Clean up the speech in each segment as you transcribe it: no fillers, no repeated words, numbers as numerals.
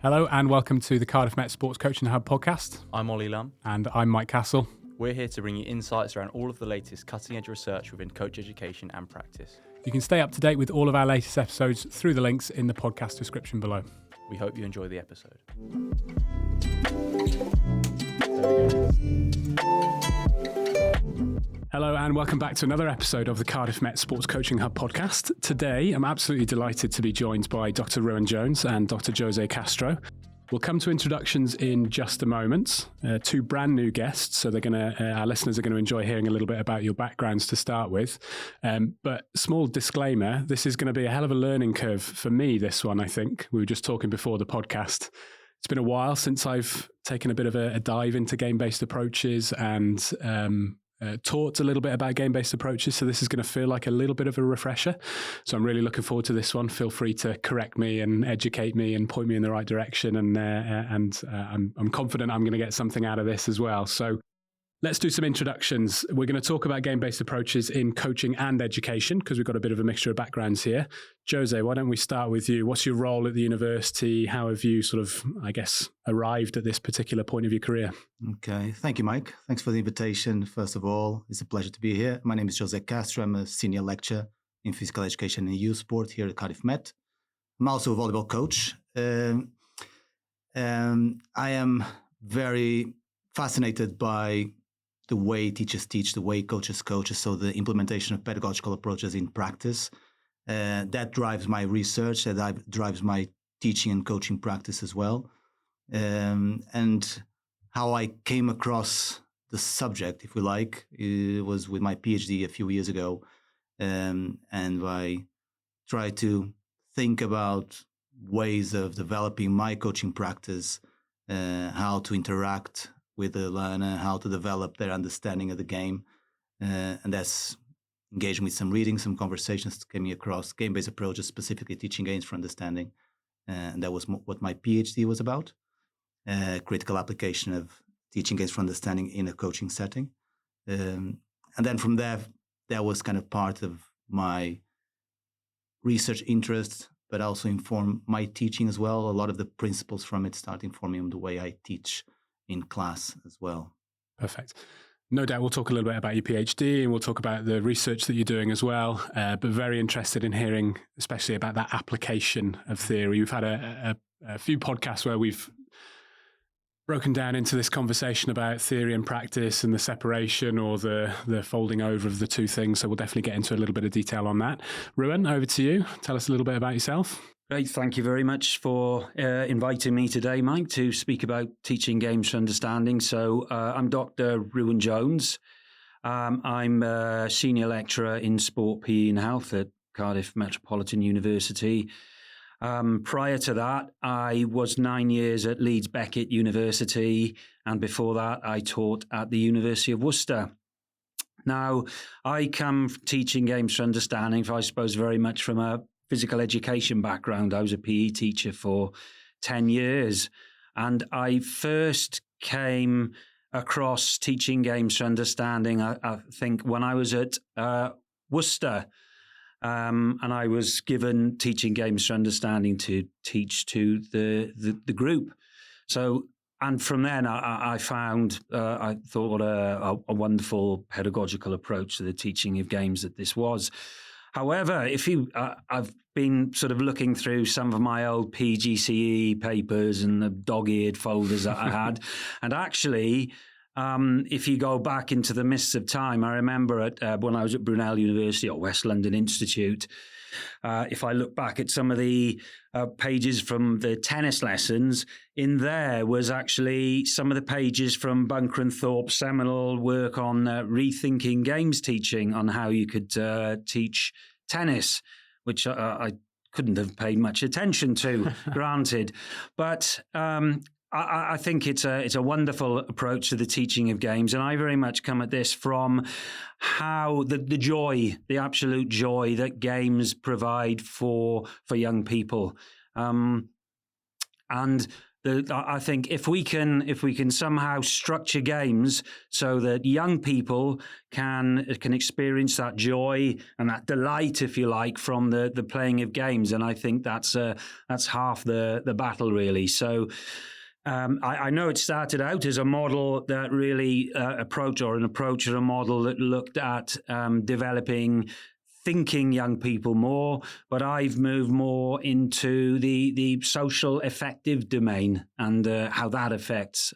Hello and welcome to the Cardiff Met Sports Coaching Hub podcast. I'm Ollie Lam. And I'm Mike Castle. We're here to bring you insights around all of the latest cutting-edge research within coach education and practice. You can stay up to date with all of our latest episodes through the links in the podcast description below. We hope you enjoy the episode. Hello and welcome back to another episode of the Cardiff Met Sports Coaching Hub podcast. Today, I'm absolutely delighted to be joined by Dr. Ruan Jones and Dr. Jose Castro. We'll come to introductions in just a moment. Two brand new guests, so our listeners are going to enjoy hearing a little bit about your backgrounds to start with. But small disclaimer, this is going to be a hell of a learning curve for me, this one, I think. We were just talking before the podcast. It's been a while since I've taken a bit of a dive into game-based approaches and taught a little bit about game-based approaches, so this is going to feel like a little bit of a refresher. So I'm really looking forward to this one. Feel free to correct me and educate me and point me in the right direction, and I'm confident I'm going to get something out of this as well. So let's do some introductions. We're going to talk about game-based approaches in coaching and education because we've got a bit of a mixture of backgrounds here. Jose, why don't we start with you? What's your role at the university? How have you arrived at this particular point of your career? Okay. Thank you, Mike. Thanks for the invitation. First of all, it's a pleasure to be here. My name is Jose Castro. I'm a senior lecturer in physical education and youth sport here at Cardiff Met. I'm also a volleyball coach. I am very fascinated by the way teachers teach, the way coaches coach, so the implementation of pedagogical approaches in practice. That drives my research, that drives my teaching and coaching practice as well. And how I came across the subject, if we like, it was with my PhD a few years ago. And I tried to think about ways of developing my coaching practice, how to interact with the learner, how to develop their understanding of the game. And that's engaging with some reading, some conversations that came across game-based approaches, specifically teaching games for understanding. And that was what my PhD was about, critical application of teaching games for understanding in a coaching setting. And then from there, that was kind of part of my research interest, but also informed my teaching as well. A lot of the principles from it start informing the way I teach in class as well. Perfect. No doubt we'll talk a little bit about your PhD and we'll talk about the research that you're doing as well, but very interested in hearing especially about that application of theory. We've had a few podcasts where we've broken down into this conversation about theory and practice and the separation or the folding over of the two things, so we'll definitely get into a little bit of detail on that. Ruan, over to you. Tell us a little bit about yourself. Great. Thank you very much for inviting me today, Mike, to speak about teaching games for understanding. So I'm Dr. Ruan Jones. I'm a senior lecturer in sport, PE and health at Cardiff Metropolitan University. Prior to that, I was 9 years at Leeds Beckett University. And before that, I taught at the University of Worcester. Now, I come teaching games for understanding, I suppose, very much from a physical education background. I was a PE teacher for 10 years. And I first came across teaching games for understanding, I think, when I was at Worcester. And I was given teaching games for understanding to teach to the group. So, and from then I found, I thought a wonderful pedagogical approach to the teaching of games that this was. However, I've been sort of looking through some of my old PGCE papers and the dog-eared folders that I had, and actually, if you go back into the mists of time, I remember when I was at Brunel University or West London Institute, if I look back at some of the pages from the tennis lessons, in there was actually some of the pages from Bunker and Thorpe's seminal work on rethinking games teaching, on how you could teach tennis, which I couldn't have paid much attention to, granted. But I think it's a wonderful approach to the teaching of games, and I very much come at this from how the absolute joy that games provide for young people, and I think if we can somehow structure games so that young people can experience that joy and that delight, if you like, from the playing of games, and I think that's half the battle, really. So I know it started out as a model that really approached a model that looked at developing thinking young people more, but I've moved more into the social affective domain and how that affects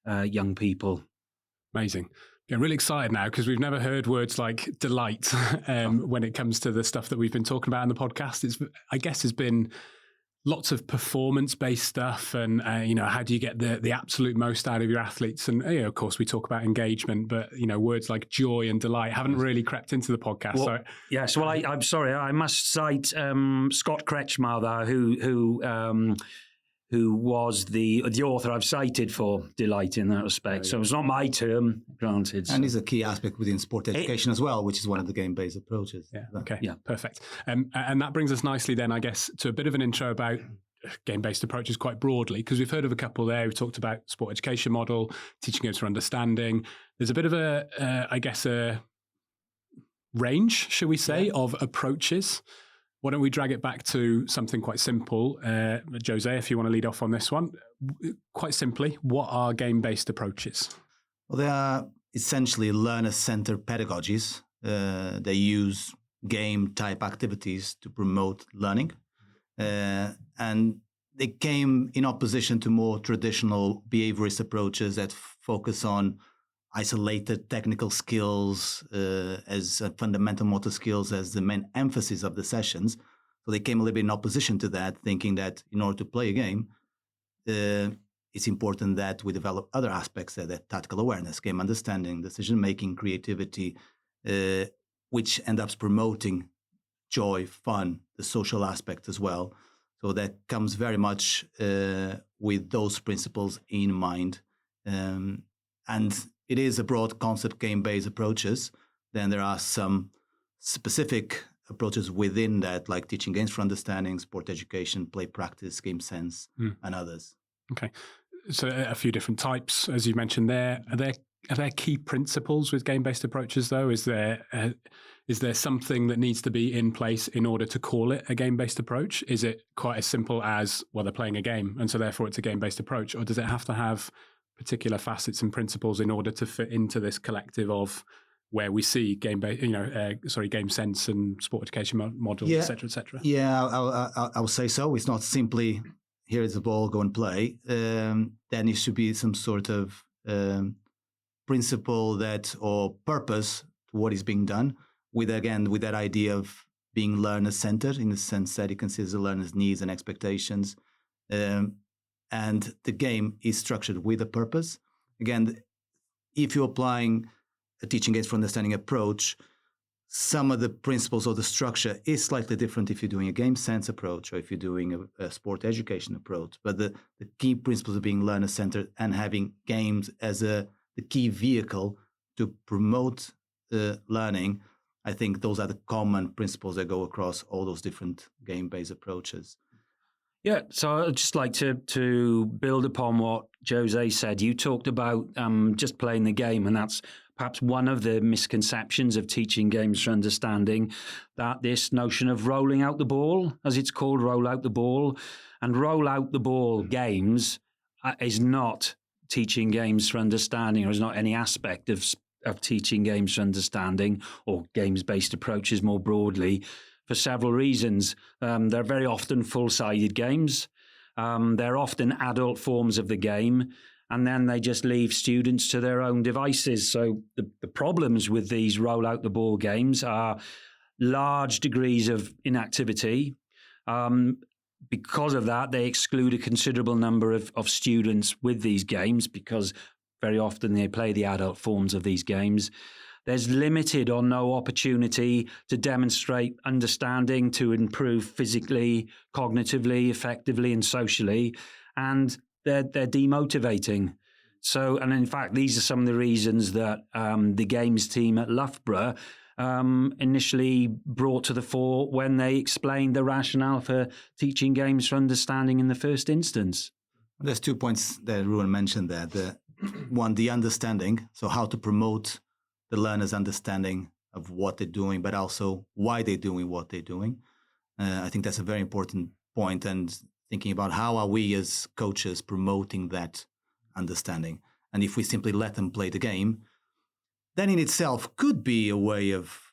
young people. Amazing. Getting really excited now because we've never heard words like delight when it comes to the stuff that we've been talking about in the podcast. I guess has been lots of performance-based stuff, and how do you get the absolute most out of your athletes? And of course, we talk about engagement, but words like joy and delight haven't really crept into the podcast. I'm sorry, I must cite Scott Kretschmar there, who was the author I've cited for delight in that respect. So it's not my term, granted. And it's a key aspect within sport education as well, which is one of the game-based approaches. Yeah. Okay. Yeah. Perfect. And that brings us nicely then, I guess, to a bit of an intro about game-based approaches quite broadly, because we've heard of a couple there. We've talked about sport education model, teaching games for understanding. There's a bit of a range, shall we say, of approaches. Why don't we drag it back to something quite simple? Jose, if you want to lead off on this one. Quite simply, what are game-based approaches? Well, they are essentially learner-centered pedagogies. They use game-type activities to promote learning. And they came in opposition to more traditional behaviorist approaches that focus on isolated technical skills as fundamental motor skills as the main emphasis of the sessions. So they came a little bit in opposition to that, thinking that in order to play a game, it's important that we develop other aspects, that tactical awareness, game understanding, decision-making, creativity, which end up promoting joy, fun, the social aspect as well. So that comes very much with those principles in mind. And it is a broad concept, game-based approaches. Then there are some specific approaches within that, like teaching games for understanding, sport education, play practice, game sense, and others. Okay. So a few different types, as you mentioned there. Are there key principles with game-based approaches, though? Is there something that needs to be in place in order to call it a game-based approach? Is it quite as simple as, well, they're playing a game, and so therefore it's a game-based approach? Or does it have to have particular facets and principles in order to fit into this collective of where we see game sense and sport education models, et cetera, et cetera? Yeah, I would say so. It's not simply, here is the ball, go and play. There needs to be some sort of principle or purpose to what is being done, with that idea of being learner-centered, in the sense that it considers the learner's needs and expectations. And the game is structured with a purpose. Again, if you're applying a teaching games for understanding approach, some of the principles or the structure is slightly different if you're doing a game sense approach or if you're doing a sport education approach. But the key principles of being learner-centered and having games as the key vehicle to promote learning, I think those are the common principles that go across all those different game-based approaches. Yeah, so I'd just like to build upon what Jose said. You talked about just playing the game, and that's perhaps one of the misconceptions of teaching games for understanding, that this notion of rolling out the ball, as it's called, roll out the ball, and roll out the ball games is not teaching games for understanding, or is not any aspect of teaching games for understanding or games-based approaches more broadly, for several reasons. They're very often full-sided games. They're often adult forms of the game, and then they just leave students to their own devices. So the problems with these roll out the ball games are large degrees of inactivity. Because of that, they exclude a considerable number of students with these games, because very often they play the adult forms of these games. There's limited or no opportunity to demonstrate understanding, to improve physically, cognitively, effectively, and socially, and they're demotivating. So, and in fact, these are some of the reasons that the games team at Loughborough initially brought to the fore when they explained the rationale for teaching games for understanding in the first instance. There's 2 points that Ruan mentioned there. One, the understanding, so how to promote the learner's understanding of what they're doing, but also why they're doing what they're doing. I think that's a very important point, and thinking about how are we as coaches promoting that understanding. And if we simply let them play the game, then in itself could be a way of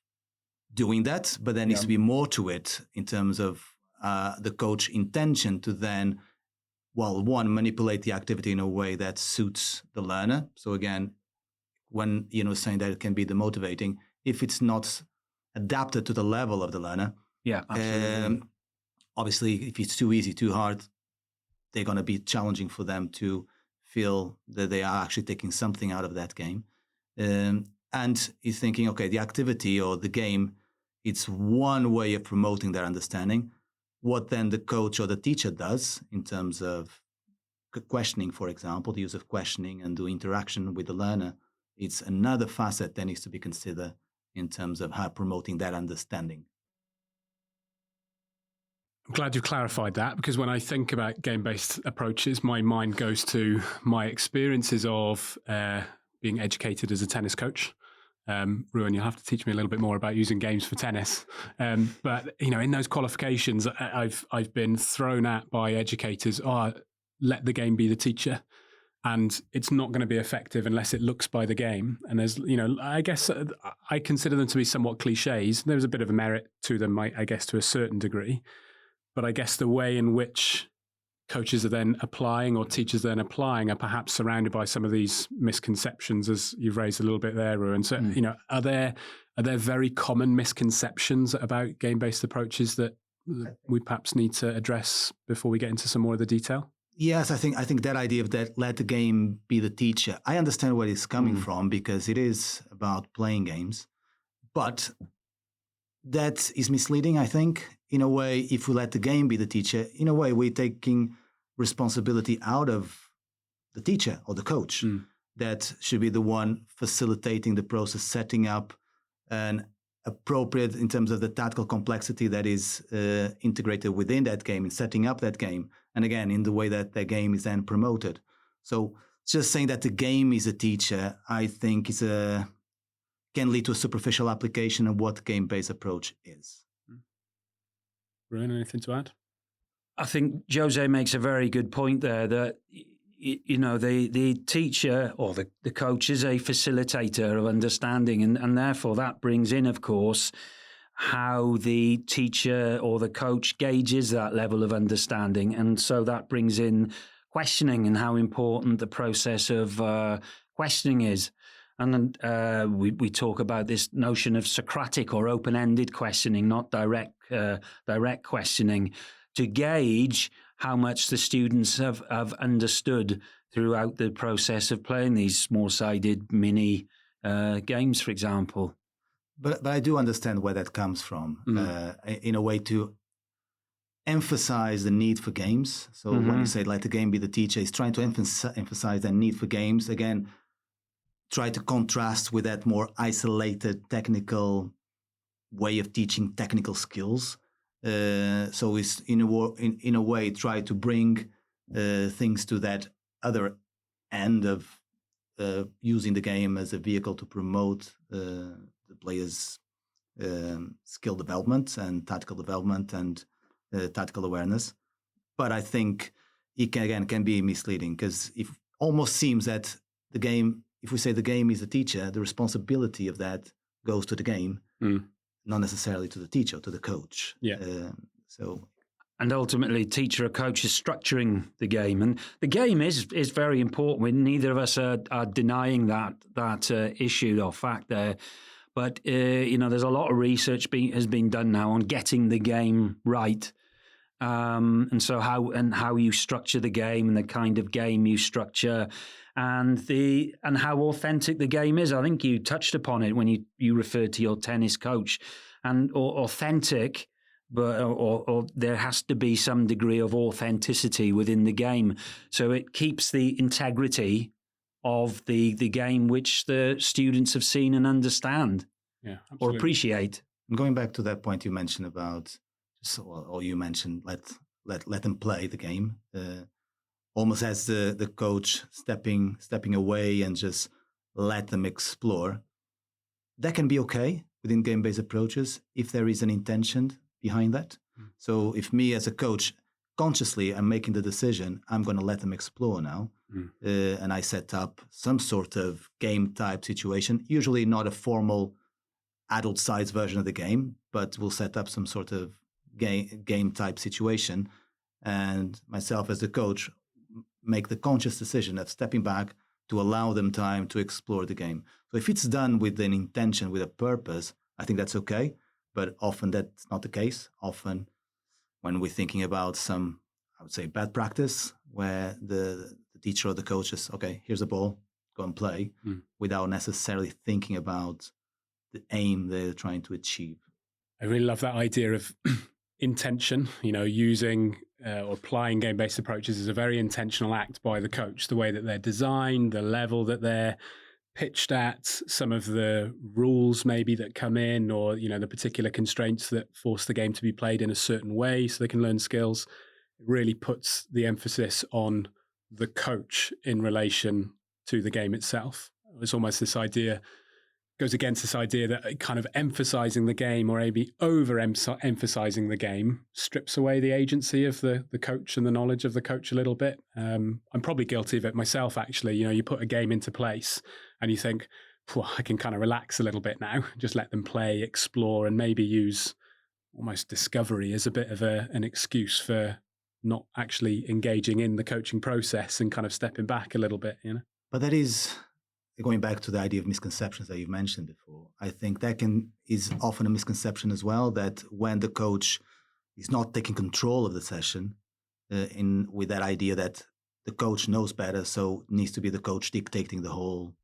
doing that, but there needs to be more to it in terms of the coach intention to then, well, one, manipulate the activity in a way that suits the learner. So again, when saying that it can be demotivating, if it's not adapted to the level of the learner. Yeah, absolutely. Obviously, if it's too easy, too hard, they're going to be challenging for them to feel that they are actually taking something out of that game. And he's thinking, okay, the activity or the game, it's one way of promoting their understanding. What then the coach or the teacher does in terms of questioning, for example, the use of questioning and the interaction with the learner, it's another facet that needs to be considered in terms of how promoting that understanding. I'm glad you clarified that, because when I think about game-based approaches, my mind goes to my experiences of being educated as a tennis coach. Ruan, you'll have to teach me a little bit more about using games for tennis. But in those qualifications, I've been thrown at by educators. Let the game be the teacher, and it's not going to be effective unless it looks by the game. And there's, I guess I consider them to be somewhat cliches. There's a bit of a merit to them, I guess, to a certain degree. But I guess the way in which coaches are then applying or teachers then applying are perhaps surrounded by some of these misconceptions, as you've raised a little bit there, Ruan. So, are there very common misconceptions about game-based approaches that we perhaps need to address before we get into some more of the detail? Yes, I think that idea of that let the game be the teacher, I understand where it's coming from, because it is about playing games. But that is misleading, I think. In a way, if we let the game be the teacher, in a way, we're taking responsibility out of the teacher or the coach. That should be the one facilitating the process, setting up an appropriate in terms of the tactical complexity that is integrated within that game and setting up that game. And again, in the way that the game is then promoted. So just saying that the game is a teacher, I think can lead to a superficial application of what game-based approach is. Ruan, anything to add? I think Jose makes a very good point there that, the teacher or the coach is a facilitator of understanding. And therefore that brings in, of course, how the teacher or the coach gauges that level of understanding. And so that brings in questioning and how important the process of questioning is. And we talk about this notion of Socratic or open-ended questioning, not direct questioning, to gauge how much the students have understood throughout the process of playing these small-sided mini games, for example. But I do understand where that comes from, in a way to emphasize the need for games. So when you say let the game be the teacher, it's trying to emphasize the need for games. Again, try to contrast with that more isolated technical way of teaching technical skills. So it's in a way try to bring things to that other end of using the game as a vehicle to promote the players' skill development and tactical development and tactical awareness. But I think it can be misleading, because it almost seems that the game, if we say the game is the teacher, the responsibility of that goes to the game, not necessarily to the teacher, to the coach. Yeah. And ultimately, teacher or coach is structuring the game, and the game is very important. Neither of us are denying that issue or fact there. But there's a lot of research has been done now on getting the game right, and so how you structure the game and the kind of game you structure, and how authentic the game is. I think you touched upon it when you referred to your tennis coach, and authentic. But or there has to be some degree of authenticity within the game, so it keeps the integrity of the game which the students have seen and understand, or appreciate. And going back to that point you mentioned about, or you mentioned let them play the game. almost as the coach stepping away and just let them explore. That can be okay within game-based approaches if there is an intention behind that. So if me as a coach consciously I'm making the decision, I'm going to let them explore now, and I set up some sort of game type situation, usually not a formal adult size version of the game, but we'll set up some sort of game type situation, and myself as the coach make the conscious decision of stepping back to allow them time to explore the game. So if it's done with an intention, with a purpose, I think that's okay. But often that's not the case. Often when we're thinking about some, I would say, bad practice, where the teacher or the coach is, okay, here's the ball, go and play, without necessarily thinking about the aim they're trying to achieve. I really love that idea of intention, using or applying game-based approaches is a very intentional act by the coach, the way that they're designed, the level that they're pitched at, some of the rules maybe that come in, or, the particular constraints that force the game to be played in a certain way so they can learn skills. It really puts the emphasis on the coach in relation to the game itself. It's almost this idea, goes against this idea that kind of emphasizing the game or maybe over-emphasizing the game strips away the agency of the coach and the knowledge of the coach a little bit. I'm probably guilty of it myself, actually. You put a game into place and you think, I can kind of relax a little bit now, just let them play, explore, and maybe use almost discovery as a bit of an excuse for not actually engaging in the coaching process and kind of stepping back a little bit, But that is... going back to the idea of misconceptions that you've mentioned before, I think that is often a misconception as well, that when the coach is not taking control of the session, with that idea that the coach knows better, so it needs to be the coach dictating the whole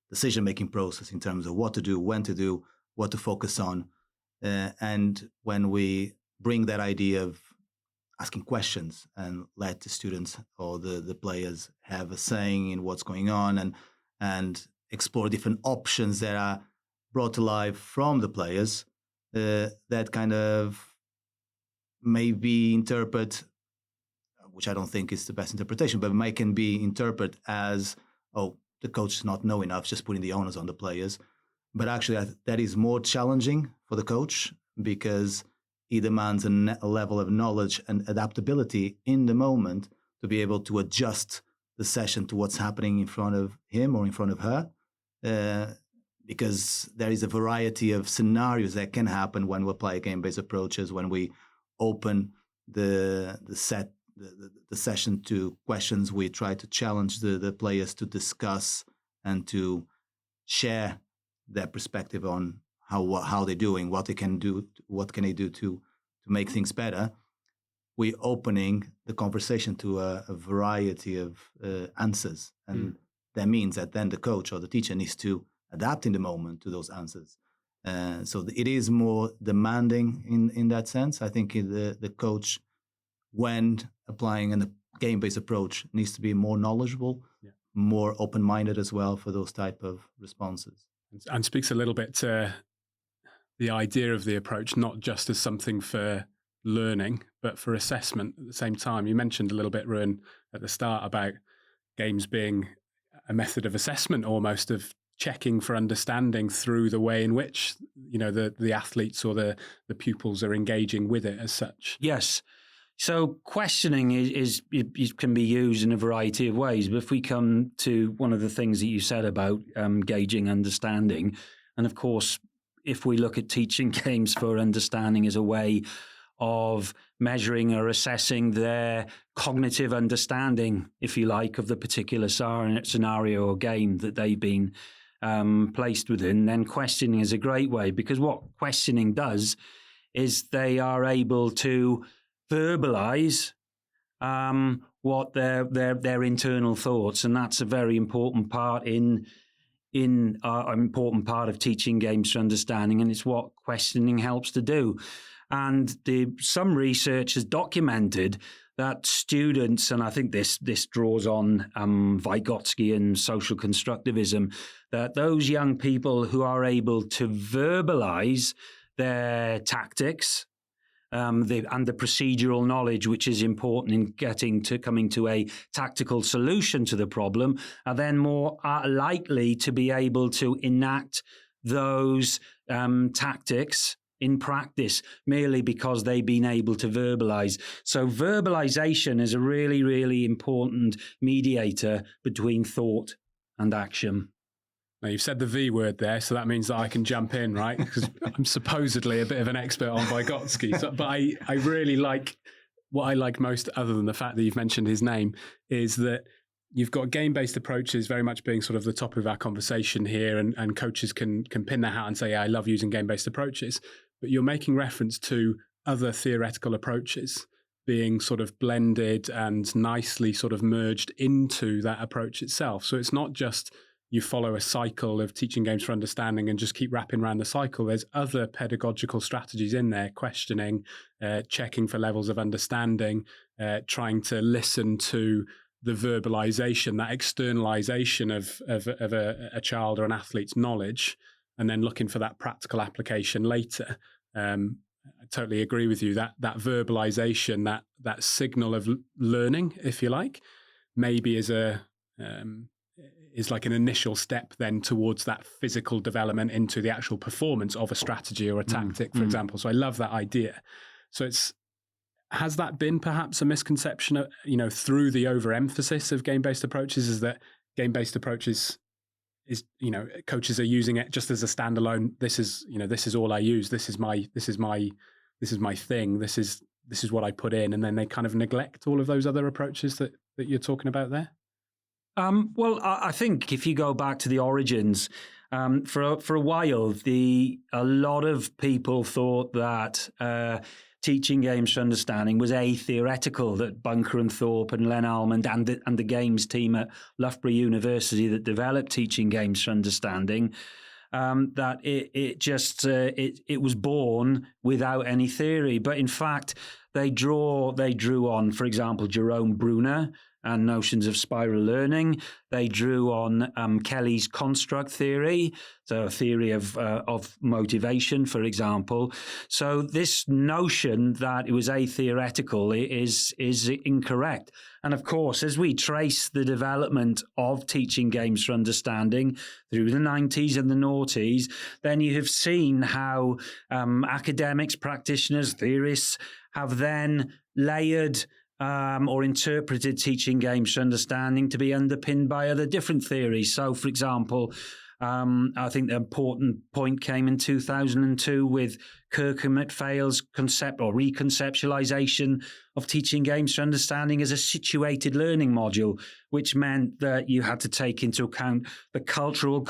decision-making process in terms of what to do, when to do, what to focus on. And when we bring that idea of asking questions and let the students or the players have a saying in what's going on, and explore different options that are brought to life from the players, that kind of maybe interpret, which I don't think is the best interpretation, but can be interpreted as, the coach does not know enough, just putting the onus on the players. But actually that is more challenging for the coach, because he demands a level of knowledge and adaptability in the moment to be able to adjust the session to what's happening in front of him or in front of her, because there is a variety of scenarios that can happen when we apply game-based approaches, when we open the session to questions. We try to challenge the players to discuss and to share their perspective on how they're doing, what they can do, what can they do to make things better. We're opening the conversation to a variety of answers. And that means that then the coach or the teacher needs to adapt in the moment to those answers. So it is more demanding in that sense. I think the coach, when applying a game-based approach, needs to be more knowledgeable, more open-minded as well for those type of responses. And speaks a little bit to the idea of the approach, not just as something for learning, but for assessment at the same time. You mentioned a little bit, Ruan, at the start about games being a method of assessment, almost of checking for understanding through the way in which, the athletes or the pupils are engaging with it as such. Yes. So questioning is can be used in a variety of ways. But if we come to one of the things that you said about gauging understanding, and of course, if we look at teaching games for understanding as a way of measuring or assessing their cognitive understanding, if you like, of the particular scenario or game that they've been placed within, then questioning is a great way, because what questioning does is they are able to verbalize what their internal thoughts, and that's a very important part in an important part of teaching games for understanding, and it's what questioning helps to do. And some research has documented that students, and I think this draws on Vygotskian social constructivism, that those young people who are able to verbalize their tactics and the procedural knowledge, which is important in coming to a tactical solution to the problem, are then more likely to be able to enact those tactics in practice merely because they've been able to verbalize. So verbalization is a really, really important mediator between thought and action. Now, you've said the V word there, so that means that I can jump in, right? Because I'm supposedly a bit of an expert on Vygotsky. But I really like, what I like most, other than the fact that you've mentioned his name, is that you've got game-based approaches very much being sort of the top of our conversation here, and coaches can pin their hat and say, yeah, I love using game-based approaches. But you're making reference to other theoretical approaches being sort of blended and nicely sort of merged into that approach itself. So it's not just you follow a cycle of teaching games for understanding and just keep wrapping around the cycle. There's other pedagogical strategies in there, questioning, checking for levels of understanding, trying to listen to the verbalization, that externalization of a child or an athlete's knowledge, and then looking for that practical application later. I totally agree with you. That verbalization, that signal of learning, if you like, maybe is like an initial step then towards that physical development into the actual performance of a strategy or a tactic, for example. So I love that idea. So has that been perhaps a misconception, through the overemphasis of game-based approaches, is that game-based approaches is, coaches are using it just as a standalone. This is all I use. This is my thing. This is what I put in. And then they kind of neglect all of those other approaches that you're talking about there. Well, I think if you go back to the origins, for a while, a lot of people thought that teaching games for understanding was theoretical, that Bunker and Thorpe and Len Almond and the games team at Loughborough University that developed teaching games for understanding, that it was born without any theory. But in fact, they drew on, for example, Jerome Bruner and notions of spiral learning. They drew on Kelly's construct theory, so a theory of motivation, for example. So this notion that it was theoretical is incorrect. And of course, as we trace the development of teaching games for understanding through the 90s and the noughties, then you have seen how academics, practitioners, theorists have then layered or interpreted teaching games for understanding to be underpinned by other different theories. So, for example, I think the important point came in 2002 with Kirk and McPhail's concept or reconceptualization of teaching games for understanding as a situated learning module, which meant that you had to take into account the cultural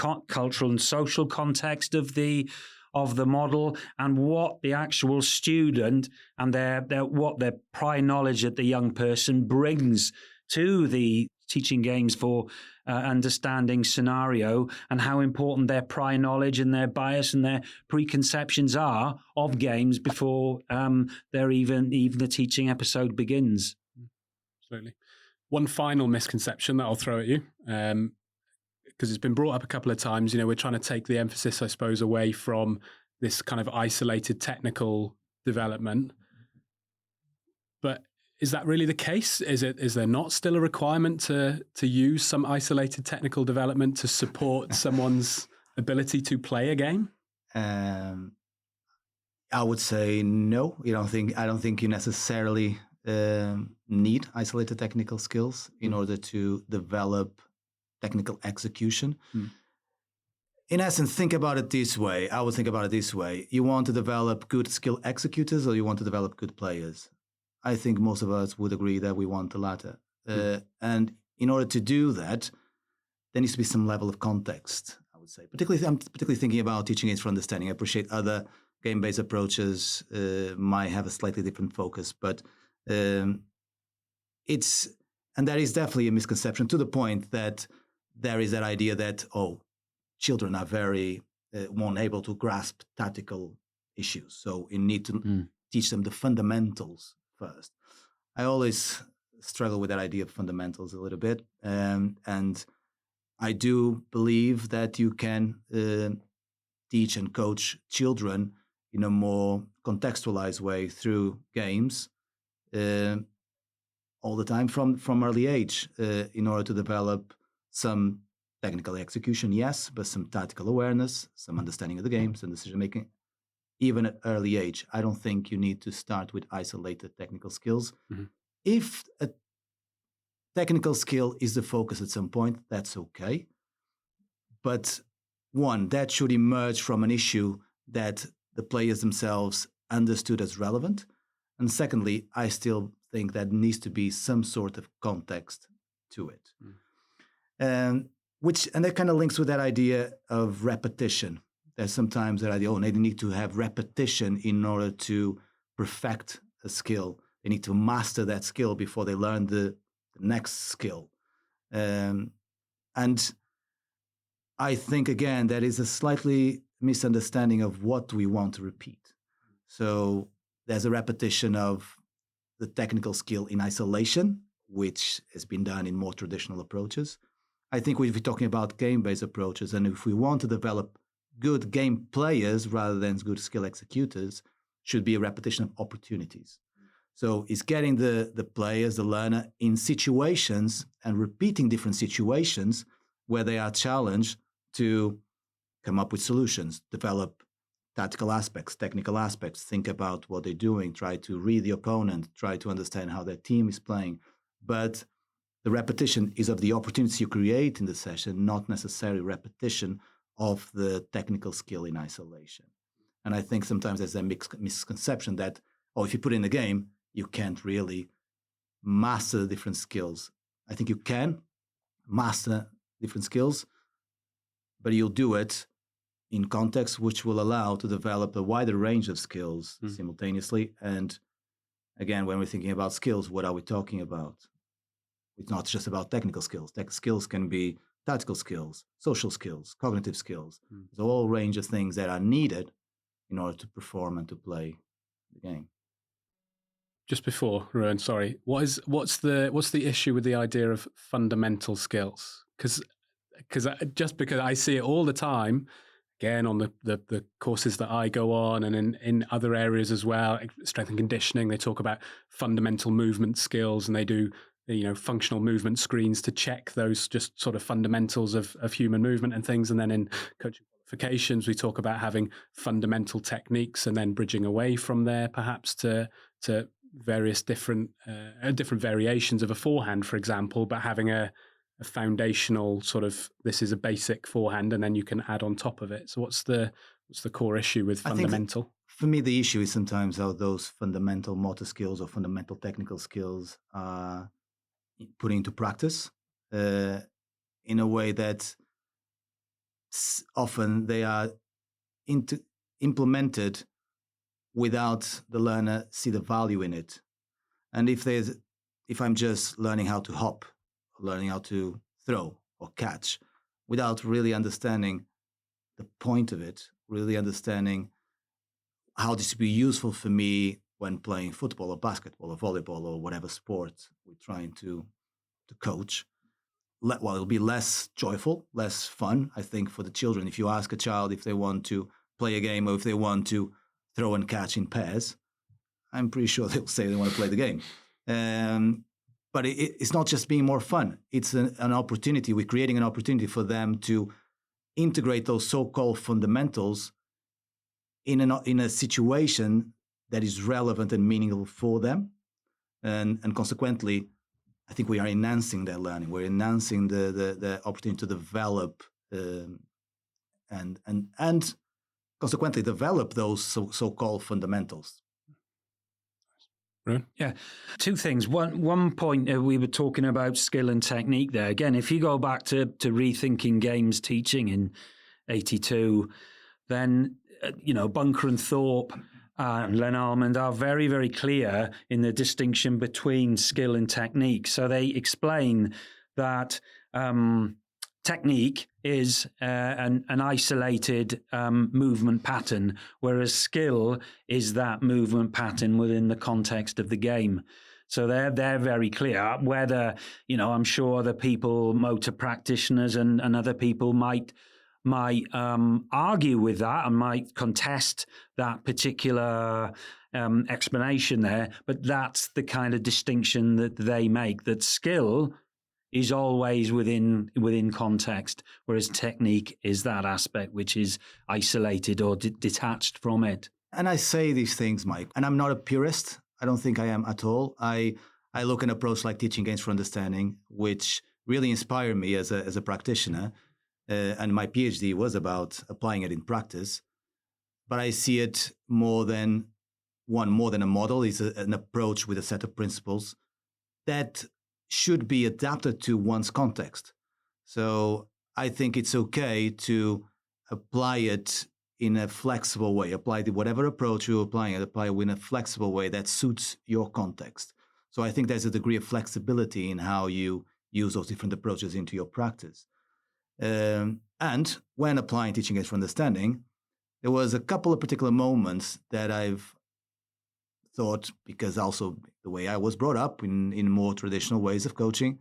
and social context of the model and what the actual student and what their prior knowledge that the young person brings to the teaching games for understanding scenario, and how important their prior knowledge and their bias and their preconceptions are of games before even the teaching episode begins. Absolutely. One final misconception that I'll throw at you, because it's been brought up a couple of times. We're trying to take the emphasis, I suppose, away from this kind of isolated technical development. But is that really the case? Is there not still a requirement to use some isolated technical development to support someone's ability to play a game? I would say no. I don't think you necessarily need isolated technical skills in order to develop technical execution. In essence, think about it this way. I would think about it this way. You want to develop good skill executors, or you want to develop good players? I think most of us would agree that we want the latter. And in order to do that, there needs to be some level of context, I would say. I'm particularly thinking about teaching aids for understanding. I appreciate other game-based approaches might have a slightly different focus, but and that is definitely a misconception, to the point that there is that idea that, children are very unable to grasp tactical issues. So you need to teach them the fundamentals first. I always struggle with that idea of fundamentals a little bit. And I do believe that you can teach and coach children, in a more contextualized way through games all the time from early age in order to develop some technical execution, yes, but some tactical awareness, some understanding of the game, some decision making, even at early age. I don't think you need to start with isolated technical skills. Mm-hmm. If a technical skill is the focus at some point, that's okay. But one, that should emerge from an issue that the players themselves understood as relevant. And secondly, I still think that needs to be some sort of context to it. And that kind of links with that idea of repetition. There's sometimes that idea, they need to have repetition in order to perfect a skill. They need to master that skill before they learn the next skill. And I think, again, that is a slightly misunderstanding of what we want to repeat. So there's a repetition of the technical skill in isolation, which has been done in more traditional approaches. I think if we're talking about game-based approaches, and if we want to develop good game players rather than good skill executors, should be a repetition of opportunities. So it's getting the players, the learner, in situations and repeating different situations where they are challenged to come up with solutions, develop tactical aspects, technical aspects, think about what they're doing, try to read the opponent, try to understand how their team is playing. But the repetition is of the opportunities you create in the session, not necessarily repetition of the technical skill in isolation. And I think sometimes there's a misconception that, if you put in a game, you can't really master the different skills. I think you can master different skills, but you'll do it in context which will allow to develop a wider range of skills simultaneously. And again, when we're thinking about skills, what are we talking about? It's not just about technical skills. Tech skills can be tactical skills, social skills, cognitive skills. There's a whole range of things that are needed in order to perform and to play the game. Just before, Ruan, sorry, what's the issue with the idea of fundamental skills? Because I see it all the time, again on the courses that I go on, and in other areas as well, strength and conditioning, they talk about fundamental movement skills, and they do functional movement screens to check those just sort of fundamentals of human movement and things. And then in coaching qualifications, we talk about having fundamental techniques and then bridging away from there, perhaps to various different variations of a forehand, for example, but having a foundational sort of, this is a basic forehand, and then you can add on top of it. So what's the core issue with fundamental? For me, the issue is sometimes how those fundamental motor skills or fundamental technical skills are put into practice in a way that often they are implemented without the learner see the value in it. And if I'm just learning how to hop, learning how to throw or catch, without really understanding the point of it, really understanding how this would be useful for me when playing football or basketball or volleyball or whatever sport we're trying to coach, it'll be less joyful, less fun, I think, for the children. If you ask a child if they want to play a game or if they want to throw and catch in pairs, I'm pretty sure they'll say they want to play the game. But it's not just being more fun. It's an opportunity. We're creating an opportunity for them to integrate those so-called fundamentals in a situation that is relevant and meaningful for them. And consequently, I think we are enhancing their learning. We're enhancing the opportunity to develop and consequently develop those so-called fundamentals. Yeah, two things. One point, we were talking about skill and technique there. Again, if you go back to rethinking games teaching in 82, then Bunker and Thorpe and Len Almond are very, very clear in the distinction between skill and technique. So they explain that technique is an isolated movement pattern, whereas skill is that movement pattern within the context of the game. So they're very clear. Whether, I'm sure the people, motor practitioners and other people might might argue with that and might contest that particular explanation there, but that's the kind of distinction that they make, that skill is always within context, whereas technique is that aspect which is isolated or detached from it. And I say these things, Mike, and I'm not a purist. I don't think I am at all. I look at an approach like teaching games for understanding, which really inspired me as a practitioner. And my PhD was about applying it in practice. But I see it more than a model. It's an approach with a set of principles that should be adapted to one's context. So I think it's okay to apply it in a flexible way. Apply whatever approach you're applying it, apply it in a flexible way that suits your context. So I think there's a degree of flexibility in how you use those different approaches into your practice. And when applying teaching aids for understanding, there was a couple of particular moments that I've thought, because also the way I was brought up in more traditional ways of coaching,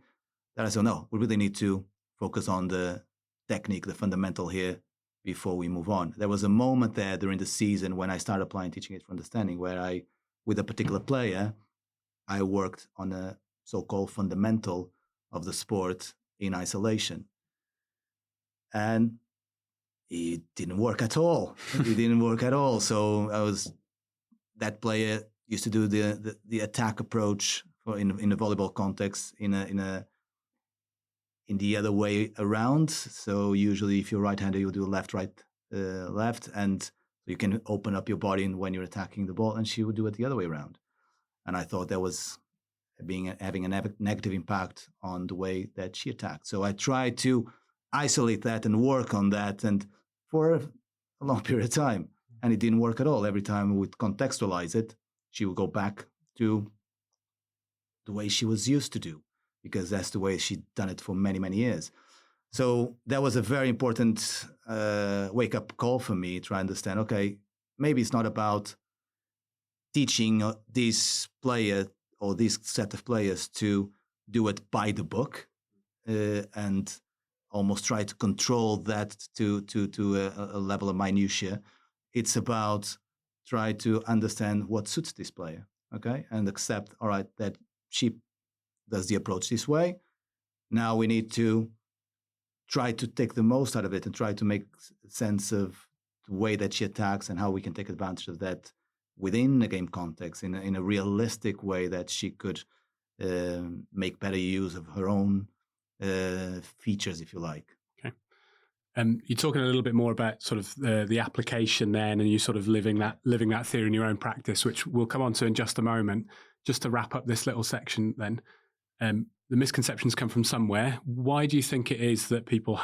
that I said, no, we really need to focus on the technique, the fundamental here, before we move on. There was a moment there during the season when I started applying teaching aids for understanding, where with a particular player, I worked on a so-called fundamental of the sport in isolation. And it didn't work at all. So that player used to do the attack approach in a volleyball context in the other way around. So usually if you're right-handed, you'll do left, left. And you can open up your body when you're attacking the ball, and she would do it the other way around. And I thought that was having a negative impact on the way that she attacked. So I tried to isolate that and work on that, and for a long period of time. And it didn't work at all. Every time we would contextualize it, she would go back to the way she was used to do, because that's the way she'd done it for many, many years. So that was a very important wake-up call for me, to understand, okay, maybe it's not about teaching this player or this set of players to do it by the book and almost try to control that to a level of minutiae. It's about try to understand what suits this player, okay? And accept, all right, that she does the approach this way. Now we need to try to take the most out of it and try to make sense of the way that she attacks and how we can take advantage of that within the game context in a realistic way, that she could make better use of her own features, if you like. Okay. You're talking a little bit more about sort of the application then, and you sort of living that theory in your own practice, which we'll come on to in just a moment. Just to wrap up this little section then, the misconceptions come from somewhere. Why do you think it is that people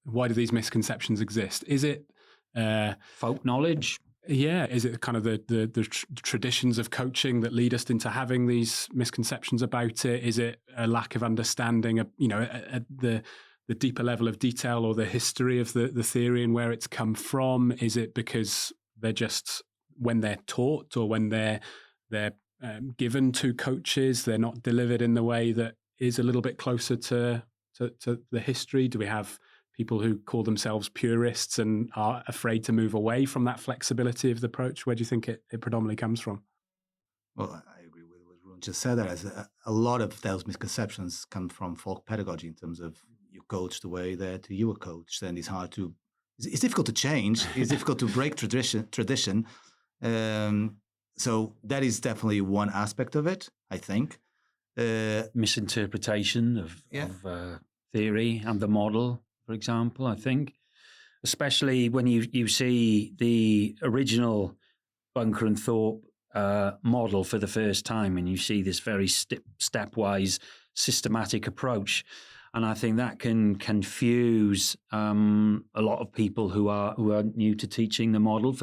why do these misconceptions exist? Is it folk knowledge? Yeah. Is it kind of the traditions of coaching that lead us into having these misconceptions about it? Is it a lack of understanding of, at the deeper level of detail or the history of the theory and where it's come from? Is it because they're just, when they're taught or when they're given to coaches, they're not delivered in the way that is a little bit closer to the history? Do we have people who call themselves purists and are afraid to move away from that flexibility of the approach? Where do you think it predominantly comes from? Well, I agree with what Ruan just said. That as a lot of those misconceptions come from folk pedagogy, in terms of you coach the way that you were coached, and it's difficult to change. It's difficult to break tradition. So that is definitely one aspect of it, I think. Misinterpretation of theory and the model, for example, I think. Especially when you see the original Bunker and Thorpe model for the first time, and you see this very stepwise, systematic approach. And I think that can confuse a lot of people who are new to teaching the model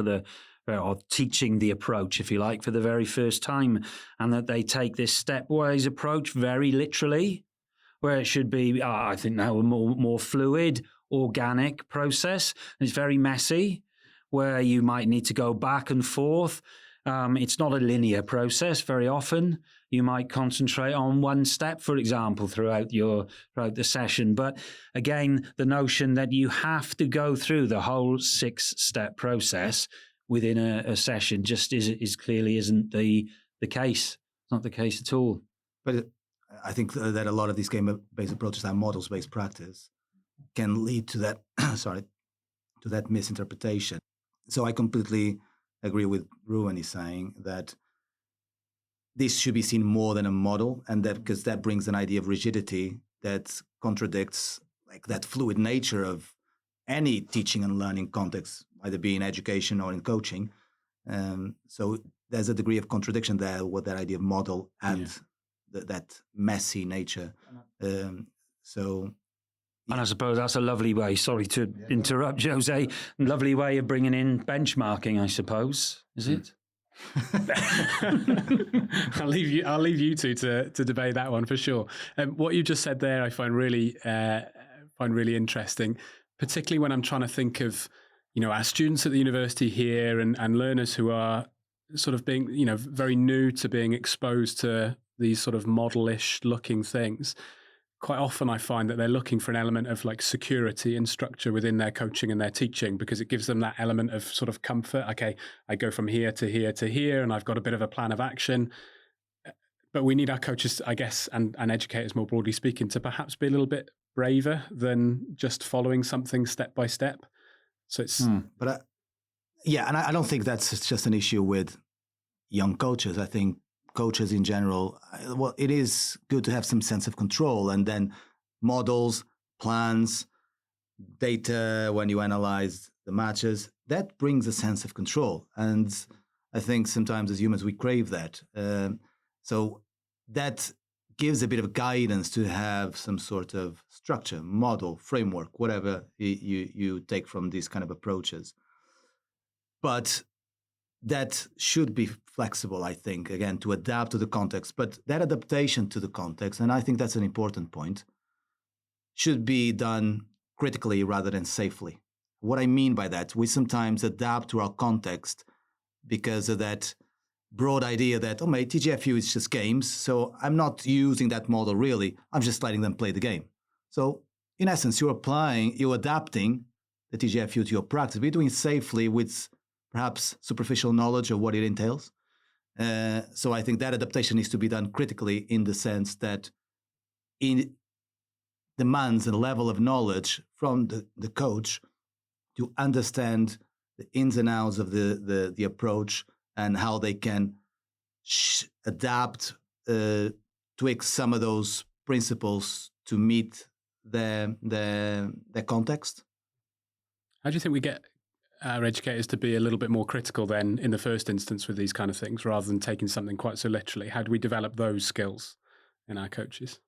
or teaching the approach, if you like, for the very first time, and that they take this stepwise approach very literally, where it should be, I think now, a more fluid, organic process. And it's very messy, where you might need to go back and forth It's not a linear process. Very often you might concentrate on one step, for example, throughout the session. But again, the notion that you have to go through the whole 6-step process within a session just clearly isn't the case. It's not the case at all. But I think that a lot of these game-based approaches and models-based practice can lead to that, to that misinterpretation. So I completely agree with Ruan is saying that this should be seen more than a model, and that because that brings an idea of rigidity that contradicts like that fluid nature of any teaching and learning context, either be in education or in coaching. So there's a degree of contradiction there with that idea of model and that messy nature. And I suppose that's a lovely way, sorry to interrupt, Jose, lovely way of bringing in benchmarking, I suppose, is it? I'll leave you two to debate that one for sure. What you just said there, I find really interesting, particularly when I'm trying to think of, our students at the university here and learners who are sort of being, very new to being exposed to these sort of model-ish looking things. Quite often I find that they're looking for an element of like security and structure within their coaching and their teaching, because it gives them that element of sort of comfort. Okay, I go from here to here to here and I've got a bit of a plan of action. But we need our coaches, I guess, and educators more broadly speaking, to perhaps be a little bit braver than just following something step by step. So it's... But and I don't think that's just an issue with young coaches. I think coaches in general, well, it is good to have some sense of control, and then models, plans, data, when you analyze the matches, that brings a sense of control. And I think sometimes as humans, we crave that. So that gives a bit of guidance to have some sort of structure, model, framework, whatever you take from these kind of approaches. But that should be flexible, I think, again, to adapt to the context. But that adaptation to the context, and I think that's an important point, should be done critically rather than safely. What I mean by that, we sometimes adapt to our context because of that broad idea that, my TGFU is just games, so I'm not using that model really, I'm just letting them play the game. So in essence, you're adapting the TGFU to your practice, but you're doing it safely with perhaps superficial knowledge of what it entails. So I think that adaptation needs to be done critically in the sense that it demands a level of knowledge from the coach to understand the ins and outs of the approach and how they can adapt, tweak some of those principles to meet their context. How do you think we get our educators to be a little bit more critical then in the first instance with these kind of things, rather than taking something quite so literally? How do we develop those skills in our coaches?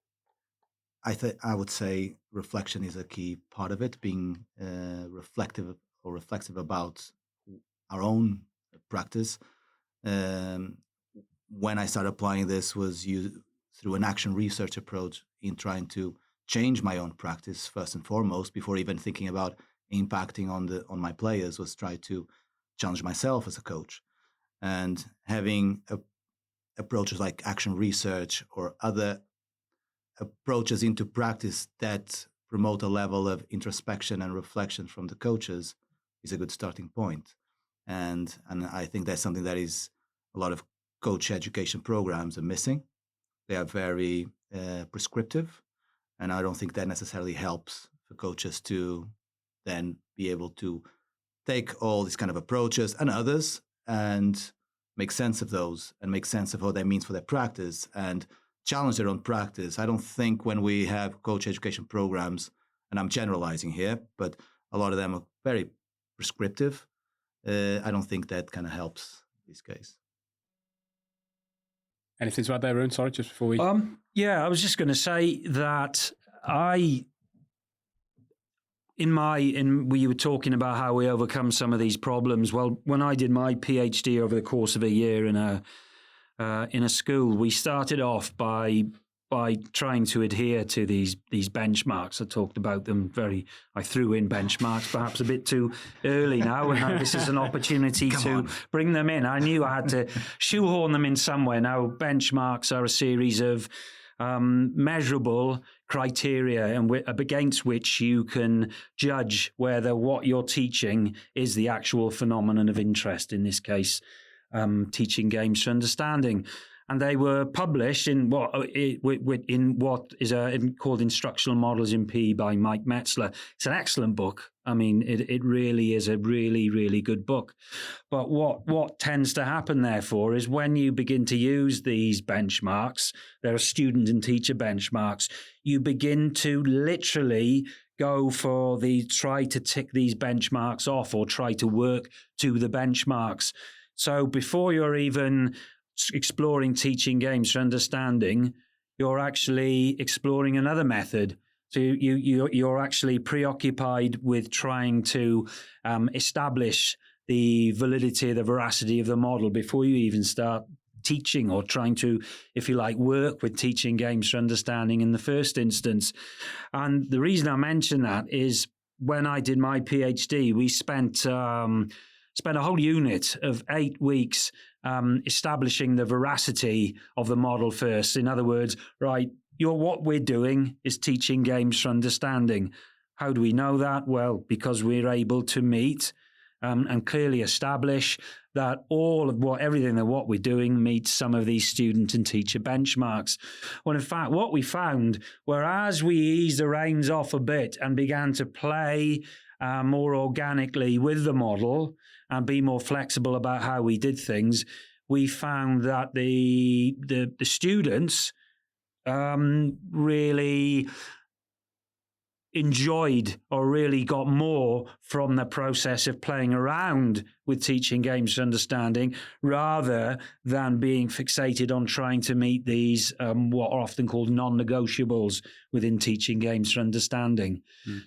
I would say reflection is a key part of it, being reflective about our own practice. When I started applying this was through an action research approach in trying to change my own practice first and foremost, before even thinking about impacting on my players, was try to challenge myself as a coach. And having approaches like action research or other approaches into practice that promote a level of introspection and reflection from the coaches is a good starting point. And I think that's something that is a lot of coach education programs are missing. They are very prescriptive, and I don't think that necessarily helps for coaches to then be able to take all these kind of approaches and others and make sense of those and make sense of what that means for their practice and challenge their own practice. I don't think when we have coach education programs, and I'm generalizing here, but a lot of them are very prescriptive. I don't think that kind of helps in this case. Anything to add there, Ruan? Sorry, just before we... I was just going to say that we were talking about how we overcome some of these problems. Well, when I did my PhD over the course of a year in a school, we started off by by trying to adhere to these benchmarks. I talked about them I threw in benchmarks perhaps a bit too early now, and now this is an opportunity to bring them in. I knew I had to shoehorn them in somewhere. Now, benchmarks are a series of measurable criteria and against which you can judge whether what you're teaching is the actual phenomenon of interest, in this case, teaching games for understanding. And they were published in what is called Instructional Models in PE by Mike Metzler. It's an excellent book. I mean, it really is a really, really good book. But what tends to happen, therefore, is when you begin to use these benchmarks, there are student and teacher benchmarks, you begin to literally try to tick these benchmarks off or try to work to the benchmarks. So before you're even exploring teaching games for understanding, you're actually exploring another method. So you're actually preoccupied with trying to establish the validity, the veracity of the model before you even start teaching or trying to, if you like, work with teaching games for understanding in the first instance. And the reason I mention that is when I did my PhD, we spent a whole unit of 8 weeks establishing the veracity of the model first. In other words, what we're doing is teaching games for understanding. How do we know that? Well, because we're able to meet and clearly establish that everything that what we're doing meets some of these student and teacher benchmarks. Well, in fact, what we found, whereas we eased the reins off a bit and began to play more organically with the model and be more flexible about how we did things, we found that the students really enjoyed or really got more from the process of playing around with teaching games for understanding rather than being fixated on trying to meet these what are often called non-negotiables within teaching games for understanding.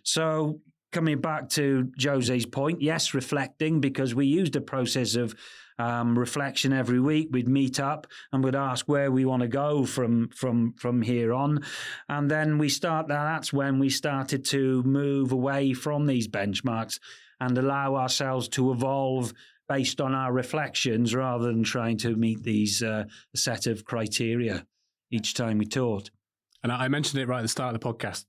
So coming back to Jose's point, yes, reflecting, because we used a process of reflection every week. We'd meet up and we'd ask where we want to go from here on. And then that's when we started to move away from these benchmarks and allow ourselves to evolve based on our reflections rather than trying to meet these set of criteria each time we taught. And I mentioned it right at the start of the podcast,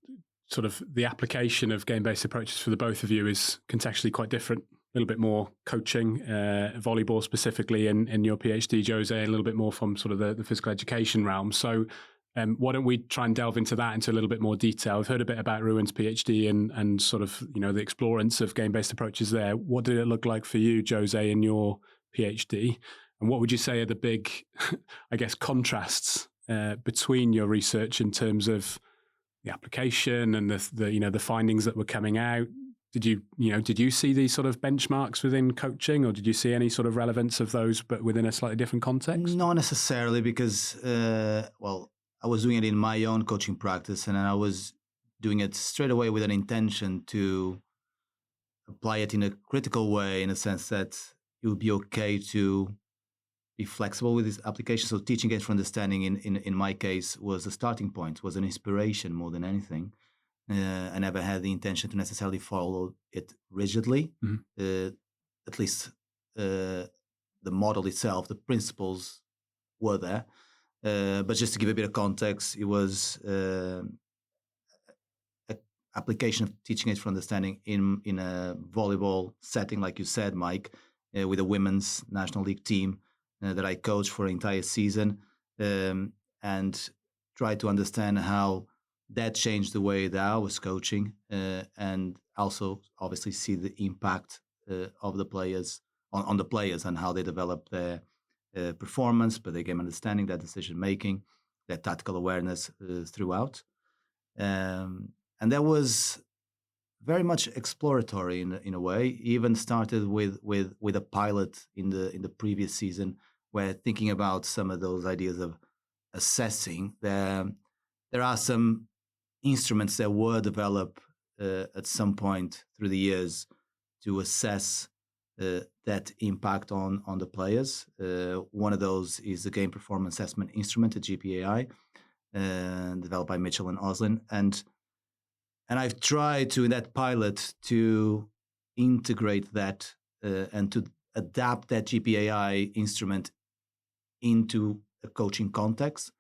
sort of the application of game-based approaches for the both of you is contextually quite different. A little bit more coaching, volleyball specifically in your PhD, Jose, a little bit more from sort of the physical education realm. So why don't we try and delve into that into a little bit more detail? We've heard a bit about Ruan's PhD and sort of, the explorance of game-based approaches there. What did it look like for you, Jose, in your PhD? And what would you say are the big, I guess, contrasts between your research in terms of the application and the findings that were coming out? Did you see these sort of benchmarks within coaching, or did you see any sort of relevance of those, but within a slightly different context? Not necessarily, because I was doing it in my own coaching practice, and I was doing it straight away with an intention to apply it in a critical way, in a sense that it would be okay to be flexible with this application. So teaching games for understanding in my case was a starting point, was an inspiration more than anything. I never had the intention to necessarily follow it rigidly. At least the model itself, the principles were there. But just to give a bit of context, it was an application of teaching aids for understanding in a volleyball setting, like you said, Mike, with a women's national league team that I coached for an entire season, and tried to understand how that changed the way that I was coaching, and also obviously see the impact of the players on the players and how they develop their performance, but their game understanding, their decision making, their tactical awareness throughout. And that was very much exploratory in a way. Even started with a pilot in the previous season, where thinking about some of those ideas of assessing, there are some instruments that were developed at some point through the years to assess that impact on the players. One of those is the Game Performance Assessment Instrument, the GBAI. developed by Mitchell and Oslin. And I've tried to, in that pilot, to integrate that and to adapt that GBAI instrument into a coaching context.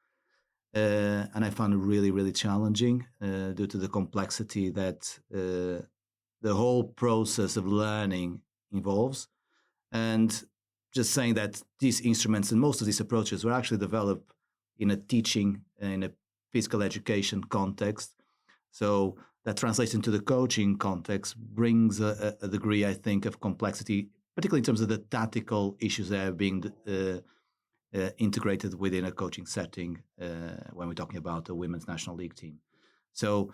And I found it really, really challenging due to the complexity that the whole process of learning involves. And just saying that these instruments and most of these approaches were actually developed in a teaching, in a physical education context. So that translates into the coaching context, brings a degree, I think, of complexity, particularly in terms of the tactical issues that are being integrated within a coaching setting when we're talking about a women's national league team. So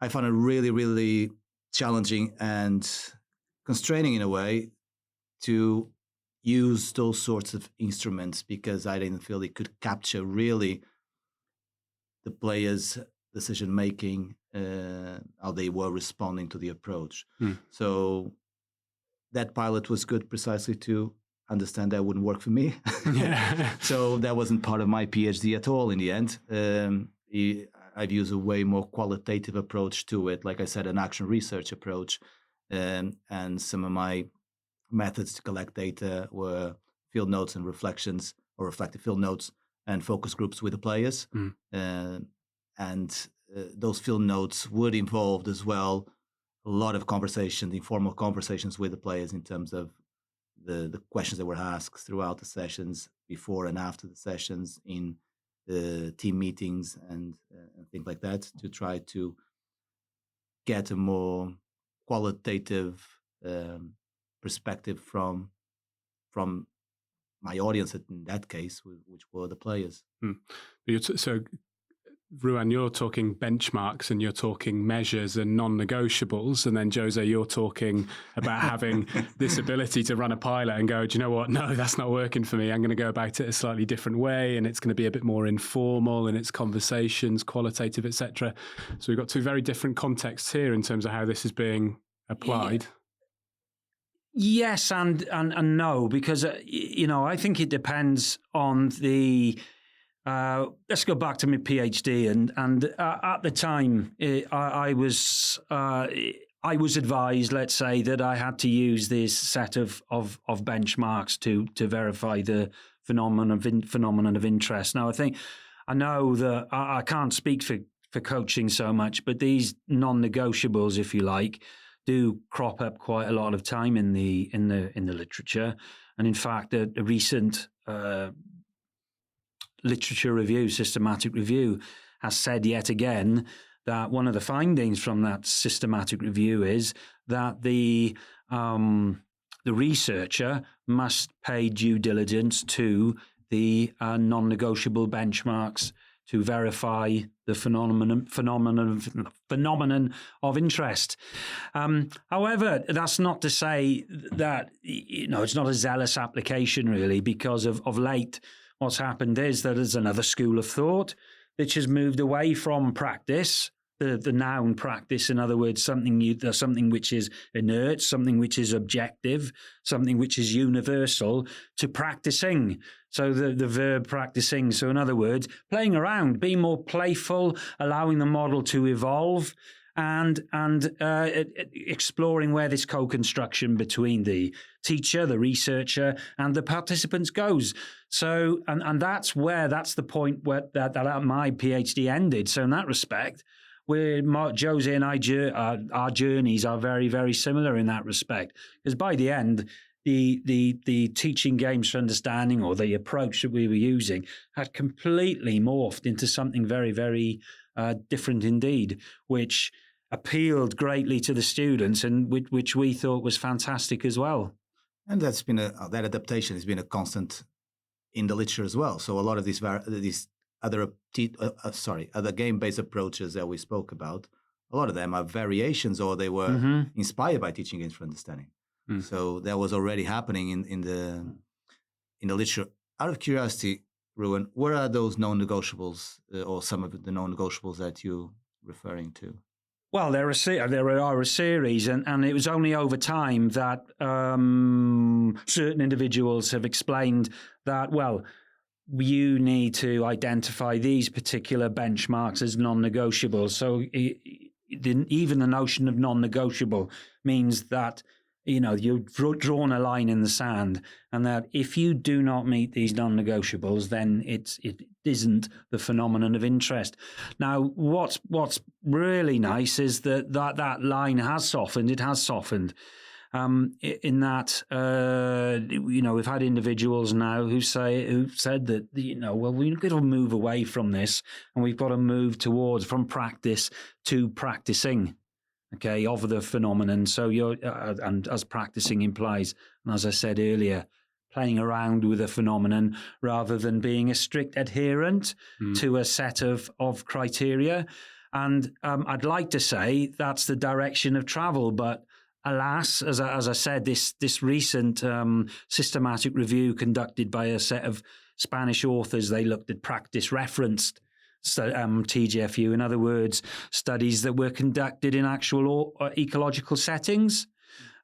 I found it really, really challenging and constraining in a way to use those sorts of instruments because I didn't feel it could capture really the players' decision making, how they were responding to the approach. So that pilot was good precisely to understand that wouldn't work for me. So that wasn't part of my PhD at all in the end. I've used a way more qualitative approach to it, like I said, an action research approach. And some of my methods to collect data were field notes and reflections, or reflective field notes and focus groups with the players. And those field notes would involve as well a lot of conversations, informal conversations with the players in terms of the questions that were asked throughout the sessions, before and after the sessions, in the team meetings and things like that, to try to get a more qualitative perspective from my audience in that case, which were the players. So, Ruan, you're talking benchmarks and you're talking measures and non-negotiables, and then Jose, you're talking about having this ability to run a pilot and go, do you know what? No, that's not working for me. I'm going to go about it a slightly different way, and it's going to be a bit more informal in its conversations, qualitative, etc. So we've got two very different contexts here in terms of how this is being applied. Yes and no, because I think it depends on the. Let's go back to my PhD, and at the time I was advised, let's say, that I had to use this set of benchmarks to verify the phenomenon of interest. Now, I know that I can't speak for coaching so much, but these non-negotiables, if you like, do crop up quite a lot of time in the literature, and in fact, a recent literature review, systematic review, has said yet again that one of the findings from that systematic review is that the researcher must pay due diligence to the non-negotiable benchmarks to verify the phenomenon of interest. However, that's not to say that it's not a zealous application, really, because of late. What's happened is that there's another school of thought which has moved away from practice, the noun practice, in other words, something which is inert, something which is objective, something which is universal, to practicing. So the verb practicing. So in other words, playing around, being more playful, allowing the model to evolve, and exploring where this co-construction between the teacher, the researcher, and the participants goes. So, and that's the point where that my PhD ended. So in that respect, Jose and our journeys are very, very similar in that respect. Because by the end, the teaching games for understanding, or the approach that we were using, had completely morphed into something very, very different indeed, which appealed greatly to the students, and which we thought was fantastic as well. And that's been that adaptation has been a constant in the literature as well. So a lot of these other game-based approaches that we spoke about, a lot of them are variations, or they were inspired by teaching games for understanding. So that was already happening in the literature. Out of curiosity, Ruan, what are those non-negotiables, or some of the non-negotiables that you're referring to? Well, there are a series, and it was only over time that certain individuals have explained that, well, you need to identify these particular benchmarks as non-negotiable. So even the notion of non-negotiable means that, you've drawn a line in the sand, and that if you do not meet these non-negotiables, then it isn't the phenomenon of interest. Now, what's really nice is that line has softened. It has softened. In that, we've had individuals now who've said that, we've got to move away from this, and we've got to move from practice to practicing, okay, of the phenomenon. So and as practicing implies, and as I said earlier, playing around with a phenomenon rather than being a strict adherent to a set of criteria. And I'd like to say that's the direction of travel, but alas, as I said, this recent systematic review conducted by a set of Spanish authors, they looked at practice-referenced TGFU, in other words, studies that were conducted in actual ecological settings,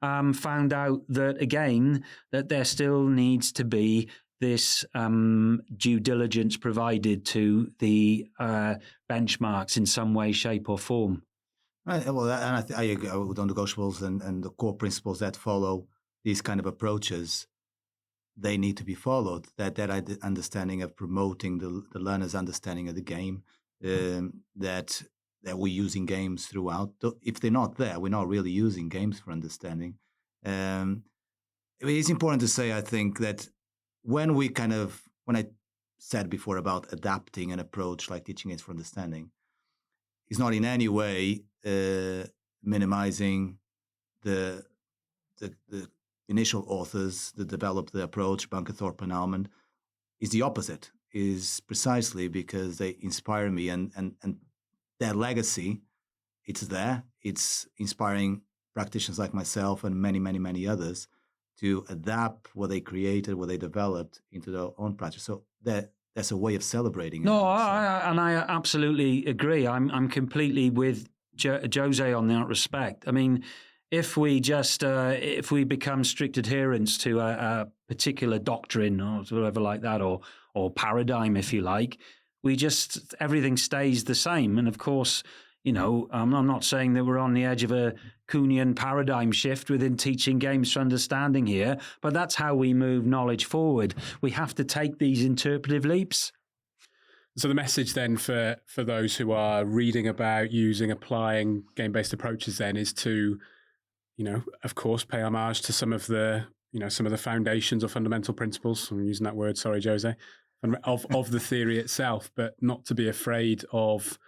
found out that, again, that there still needs to be this due diligence provided to the benchmarks in some way, shape or form. Well, and I agree with non-negotiables and the core principles that follow these kind of approaches. They need to be followed. That understanding of promoting the learner's understanding of the game, that we're using games throughout. If they're not there, we're not really using games for understanding. It's important to say, I think, that when I said before about adapting an approach like teaching aids for understanding, it's not in any way minimizing the initial authors that developed the approach, Bunkerthorpe and Almond. Is the opposite, is precisely because they inspire me, and their legacy, it's there. It's inspiring practitioners like myself and many, many, many others to adapt what they created, what they developed into their own practice. So that's a way of celebrating. No, I absolutely agree. I'm completely with Jose on that respect. I mean, if we become strict adherents to a particular doctrine or whatever like that, or paradigm, if you like, everything stays the same. And of course, I'm not saying that we're on the edge of a Kuhnian paradigm shift within teaching games for understanding here, but that's how we move knowledge forward. We have to take these interpretive leaps. So the message then for those who are reading about applying game-based approaches then is to, of course, pay homage to some of the foundations or fundamental principles. I'm using that word, sorry, Jose, of the theory itself, but not to be afraid of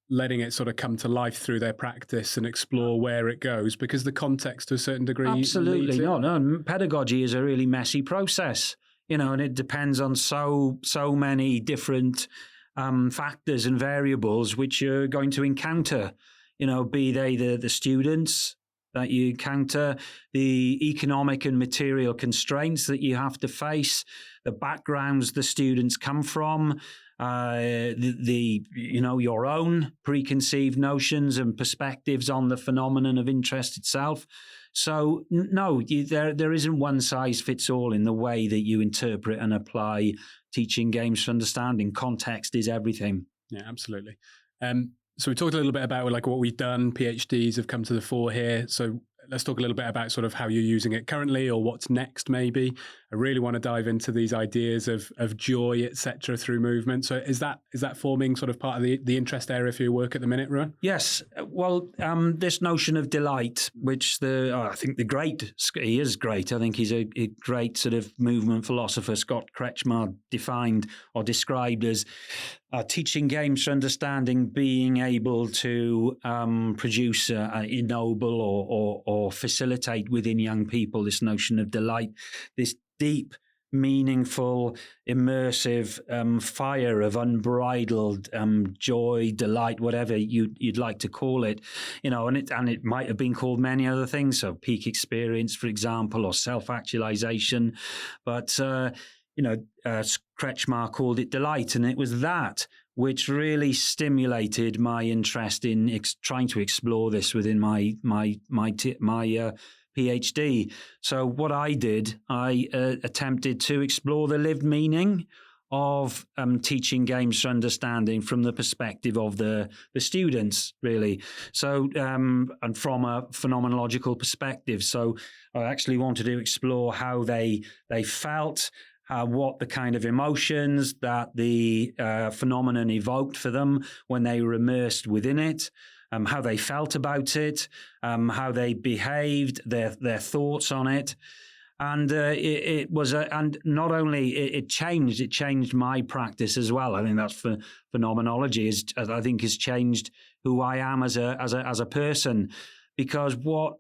letting it sort of come to life through their practice and explore where it goes, because the context to a certain degree. Absolutely. No. Pedagogy is a really messy process, and it depends on so many different factors and variables which you're going to encounter, be they the students that you encounter, the economic and material constraints that you have to face, the backgrounds the students come from, your own preconceived notions and perspectives on the phenomenon of interest itself. So no, there isn't one size fits all in the way that you interpret and apply teaching games for understanding. Context is everything. Yeah, absolutely. So we talked a little bit about what we've done. PhDs have come to the fore here. So let's talk a little bit about sort of how you're using it currently, or what's next maybe. I really want to dive into these ideas of joy, etc., through movement. So is that forming sort of part of the interest area for your work at the minute, Ruan? Yes. Well, this notion of delight, which I think he is great. I think he's a great sort of movement philosopher, Scott Kretschmar, defined or described as teaching games for understanding, being able to produce, ennoble or facilitate within young people this notion of delight, this deep, meaningful, immersive fire of unbridled joy, delight, whatever you'd like to call it, and it might have been called many other things, so peak experience, for example, or self-actualization, but Kretschmar called it delight, and it was that which really stimulated my interest in trying to explore this within my PhD. So what I did, I attempted to explore the lived meaning of teaching games for understanding from the perspective of the students, really. So, and from a phenomenological perspective. So I actually wanted to explore how they felt, what the kind of emotions that the phenomenon evoked for them when they were immersed within it, how they felt about it, how they behaved, their thoughts on it. And it was, and not only it changed my practice as well. I think that's for phenomenology. I think has changed who I am as a person, because what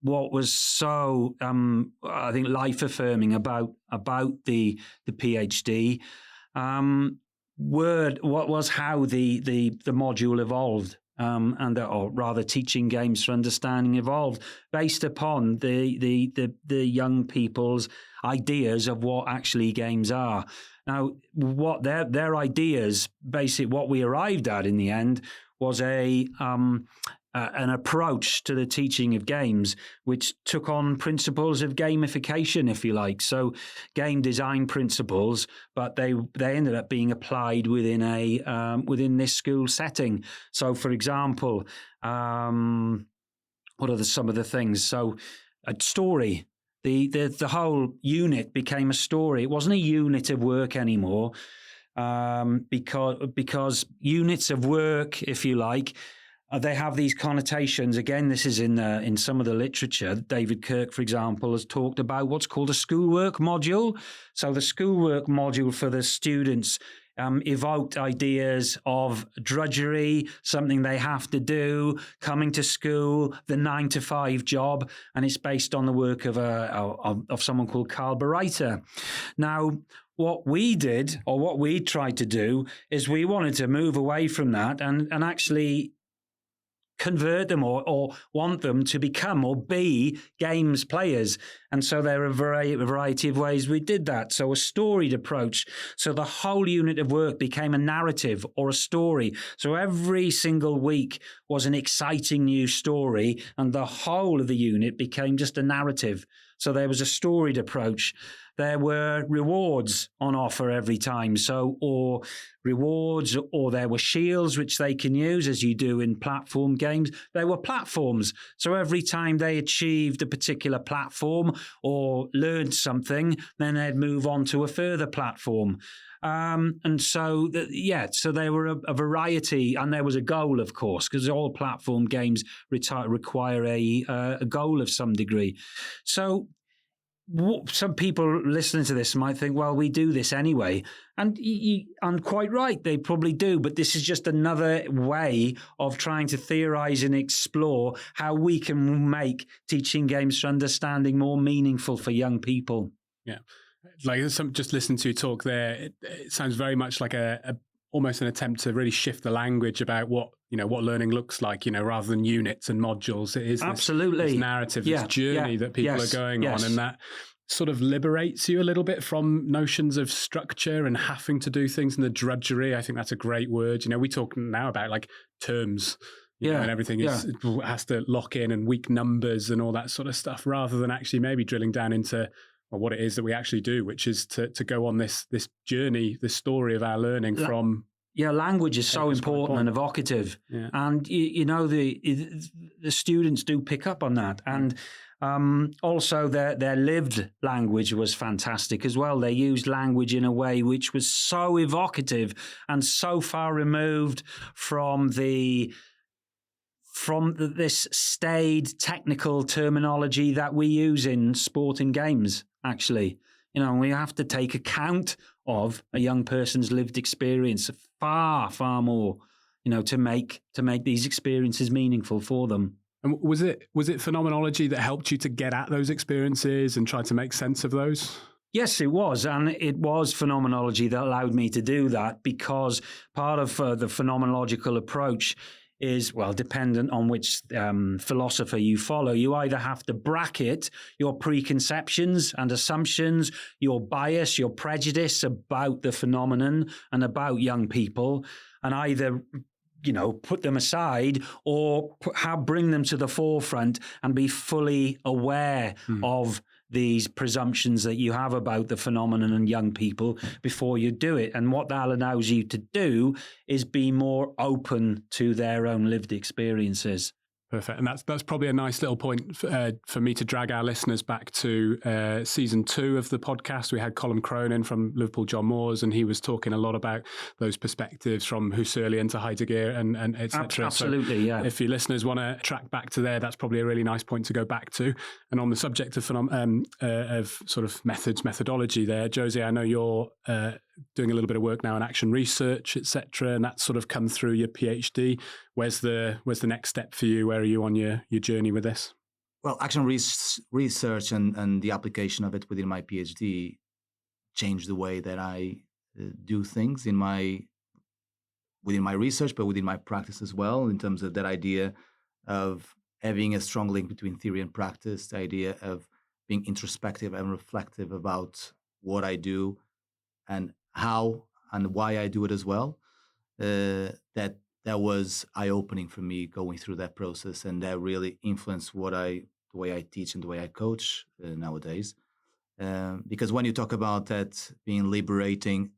was so I think life affirming about the PhD what was how the module evolved. Or rather, teaching games for understanding evolved based upon the young people's ideas of what actually games are. Now, what their ideas, basically, what we arrived at in the end was an approach to the teaching of games, which took on principles of gamification, if you like. So, game design principles, but they ended up being applied within within this school setting. So, for example, what are some of the things? So, a story. The whole unit became a story. It wasn't a unit of work anymore, because units of work, if you like, they have these connotations. Again, this is in some of the literature. David Kirk, for example, has talked about what's called a schoolwork module. So the schoolwork module for the students evoked ideas of drudgery, something they have to do, coming to school, the 9-to-5 job, and it's based on the work of someone called Carl Bereiter. Now, what we did, or what we tried to do, is we wanted to move away from that and actually convert them or want them to become or be games players. And so there are a variety of ways we did that. So a storied approach. So the whole unit of work became a narrative or a story. So every single week was an exciting new story, and the whole of the unit became just a narrative. So there was a storied approach. There were rewards on offer every time. So, or rewards, or there were shields which they can use, as you do in platform games. There were platforms. So every time they achieved a particular platform or learned something, then they'd move on to a further platform. And so, so there were a variety, and there was a goal, of course, because all platform games require a goal of some degree. So some people listening to this might think, well, we do this anyway. And quite right, they probably do. But this is just another way of trying to theorize and explore how we can make teaching games for understanding more meaningful for young people. Yeah. Like just listen to you talk there, it sounds very much like almost an attempt to really shift the language about what learning looks like, rather than units and modules. It is this narrative, this journey that people are going on, and that sort of liberates you a little bit from notions of structure and having to do things and the drudgery. I think that's a great word. We talk now about like terms, and everything has to lock in, and weak numbers and all that sort of stuff, rather than actually maybe drilling down into what it is that we actually do, which is to go on this journey, this story of our learning from. Yeah, language is so important and evocative, and the students do pick up on that, and also their lived language was fantastic as well. They used language in a way which was so evocative and so far removed from this staid technical terminology that we use in sport and games. Actually, we have to take account of a young person's lived experience far, far more, to make these experiences meaningful for them. And was it phenomenology that helped you to get at those experiences and try to make sense of those? Yes, it was. And it was phenomenology that allowed me to do that, because part of the phenomenological approach is, dependent on which philosopher you follow. You either have to bracket your preconceptions and assumptions, your bias, your prejudice about the phenomenon and about young people, and either put them aside or bring them to the forefront and be fully aware of these presumptions that you have about the phenomenon and young people before you do it. And what that allows you to do is be more open to their own lived experiences. Perfect. And that's probably a nice little point for me to drag our listeners back to season 2 of the podcast. We had Colin Cronin from Liverpool John Moores, and he was talking a lot about those perspectives from Husserlian to Heidegger and et cetera. Absolutely, so yeah. If your listeners want to track back to there, that's probably a really nice point to go back to. And on the subject of sort of methodology there, Jose, I know you're doing a little bit of work now in action research, etc., and that's sort of come through your PhD. Where's the next step for you? Where are you on your journey with this? Well, action research and the application of it within my PhD changed the way that I do things within my research, but within my practice as well, in terms of that idea of having a strong link between theory and practice, the idea of being introspective and reflective about what I do and how and why I do it as well. That was eye-opening for me going through that process, and that really influenced the way I teach and the way I coach nowadays. Because when you talk about that being liberating,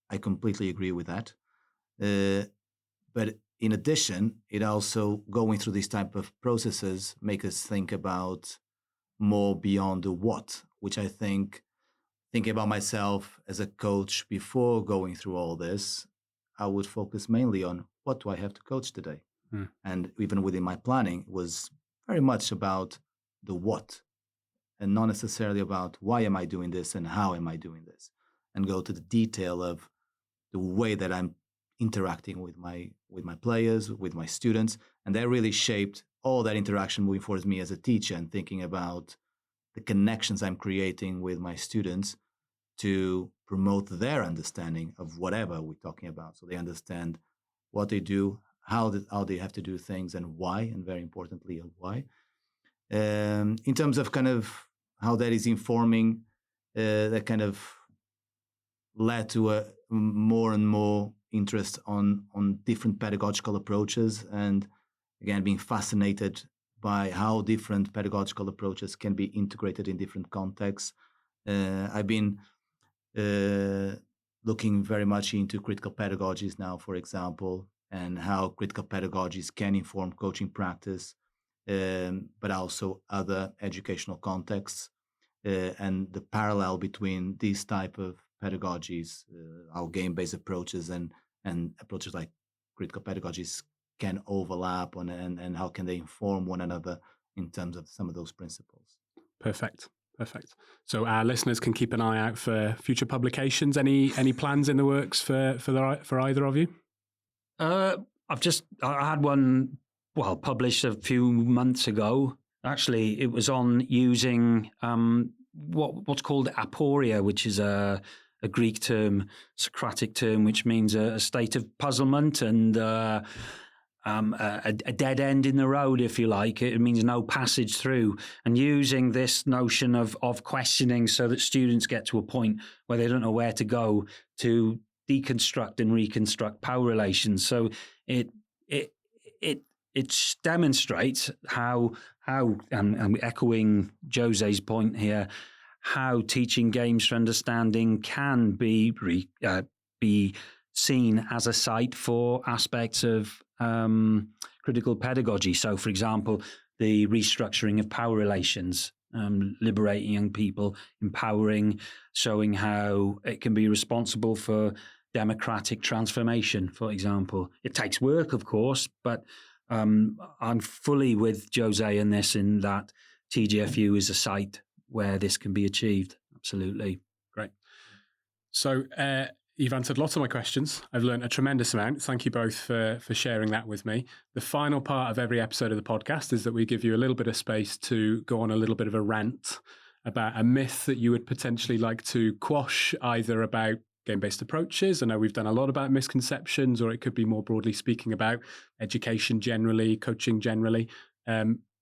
I completely agree with that. But in addition, it also, going through these type of processes, make us think about more beyond the what, which I think, thinking about myself as a coach before going through all this, I would focus mainly on what do I have to coach today? And even within my planning, it was very much about the what and not necessarily about why am I doing this and how am I doing this, and go to the detail of the way that I'm interacting with my players, with my students. And that really shaped all that interaction moving forward me as a teacher, and thinking about the connections I'm creating with my students to promote their understanding of whatever we're talking about. So they understand what they do, how they have to do things, and why, and very importantly, why. In terms of kind of how that is informing, that kind of led to a more and more interest on different pedagogical approaches, and again, being fascinated by how different pedagogical approaches can be integrated in different contexts. I've been looking very much into critical pedagogies now, for example, and how critical pedagogies can inform coaching practice, but also other educational contexts, and the parallel between these type of pedagogies, our game-based approaches and approaches like critical pedagogies can overlap on, and how can they inform one another in terms of some of those principles. Perfect. So our listeners can keep an eye out for future publications. Any plans in the works for either of you? I had one, published a few months ago. Actually, it was on using what's called aporia, which is a Greek term, Socratic term, which means a state of puzzlement and a dead end in the road, if you like. It means no passage through, and using this notion of questioning so that students get to a point where they don't know where to go to deconstruct and reconstruct power relations. So it demonstrates how and echoing Jose's point here, how teaching games for understanding can be seen as a site for aspects of critical pedagogy. So, for example, the restructuring of power relations, liberating young people, empowering, showing how it can be responsible for democratic transformation, for example. It takes work, of course, but I'm fully with Jose in this, in that TGFU is a site where this can be achieved. Absolutely. Great. So you've answered lots of my questions. I've learned a tremendous amount. Thank you both for sharing that with me. The final part of every episode of the podcast is that we give you a little bit of space to go on a little bit of a rant about a myth that you would potentially like to quash, either about game-based approaches. I know we've done a lot about misconceptions, or it could be more broadly speaking about education generally, coaching generally.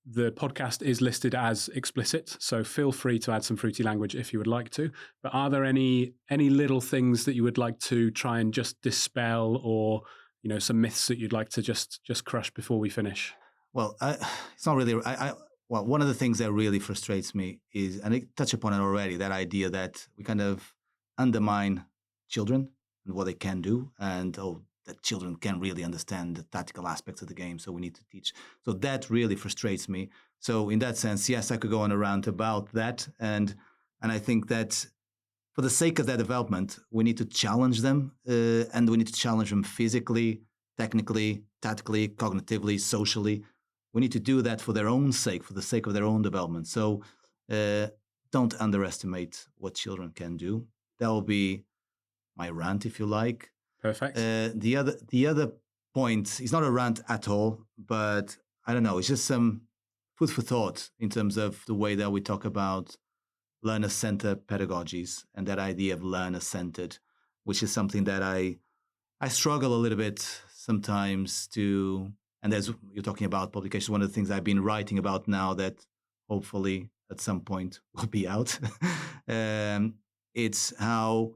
The podcast is listed as explicit, so feel free to add some fruity language if you would like to. But are there any little things that you would like to try and just dispel, or some myths that you'd like to just crush before we finish? Well, it's not really. well, one of the things that really frustrates me is, and I touched upon it already, that idea that we kind of undermine children and what they can do, and that children can really understand the tactical aspects of the game, so we need to teach. So that really frustrates me. So in that sense, yes, I could go on a rant about that, and I think that for the sake of their development, we need to challenge them, and we need to challenge them physically, technically, tactically, cognitively, socially. We need to do that for their own sake, for the sake of their own development. So don't underestimate what children can do. That will be my rant, if you like. Perfect. The other point is not a rant at all, but I don't know, it's just some food for thought in terms of the way that we talk about learner-centered pedagogies and that idea of learner-centered, which is something that I struggle a little bit sometimes to, and as you're talking about publications, one of the things I've been writing about now that hopefully at some point will be out, it's how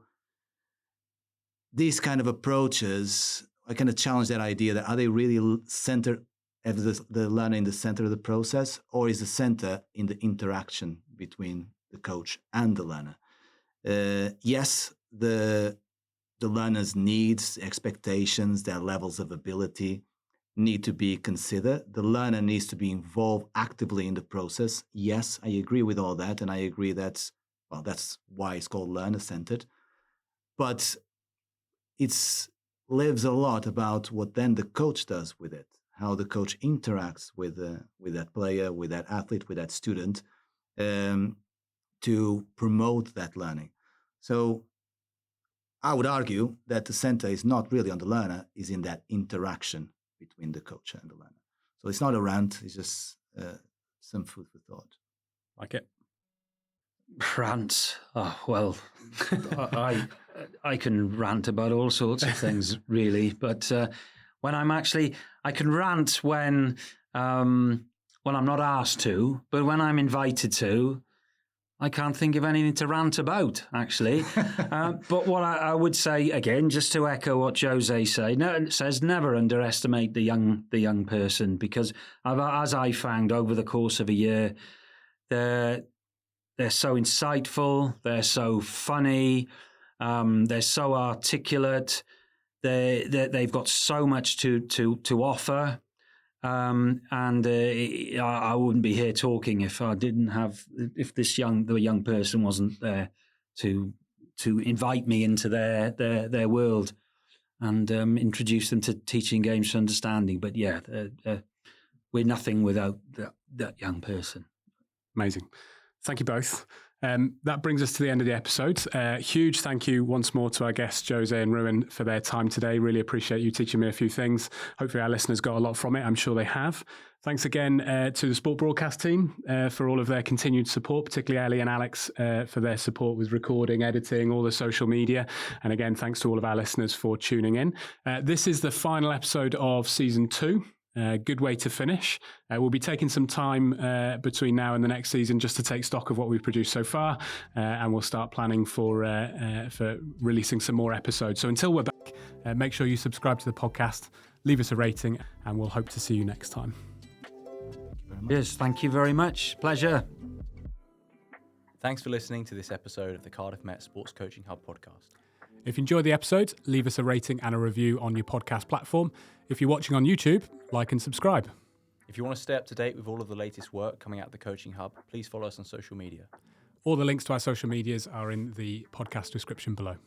these kind of approaches, I kind of challenge that idea that are they really centered, have the learner in the center of the process, or is the center in the interaction between the coach and the learner? Yes, the learner's needs, expectations, their levels of ability need to be considered. The learner needs to be involved actively in the process. Yes, I agree with all that, and I agree that's why it's called learner-centered. But it lives a lot about what then the coach does with it, how the coach interacts with that player, with that athlete, with that student, to promote that learning. So I would argue that the center is not really on the learner, is in that interaction between the coach and the learner. So it's not a rant, it's just some food for thought. Like it? Rant. Oh, well, I can rant about all sorts of things, really. But when I can rant when I'm not asked to, but when I'm invited to, I can't think of anything to rant about, actually. But what I would say, again, just to echo what Jose says, never underestimate the young person, because as I found over the course of a year, they're so insightful, they're so funny, they're so articulate, they've got so much to offer. And I wouldn't be here talking if the young person wasn't there to invite me into their world and introduce them to teaching games for understanding. But yeah, we're nothing without that young person. Amazing. Thank you both. That brings us to the end of the episode. Huge thank you once more to our guests, Jose and Ruan, for their time today. Really appreciate you teaching me a few things. Hopefully our listeners got a lot from it. I'm sure they have. Thanks again to the Sport Broadcast team for all of their continued support, particularly Ellie and Alex for their support with recording, editing, all the social media. And again, thanks to all of our listeners for tuning in. This is the final episode of Season 2. Good way to finish. We'll be taking some time between now and the next season just to take stock of what we've produced so far, and we'll start planning for releasing some more episodes. So until we're back, make sure you subscribe to the podcast, leave us a rating, and we'll hope to see you next time. Yes, thank you very much. Pleasure. Thanks for listening to this episode of the Cardiff Met Sports Coaching Hub podcast. If you enjoyed the episode, leave us a rating and a review on your podcast platform. If you're watching on YouTube, like and subscribe. If you want to stay up to date with all of the latest work coming out of the Coaching Hub, please follow us on social media. All the links to our social medias are in the podcast description below.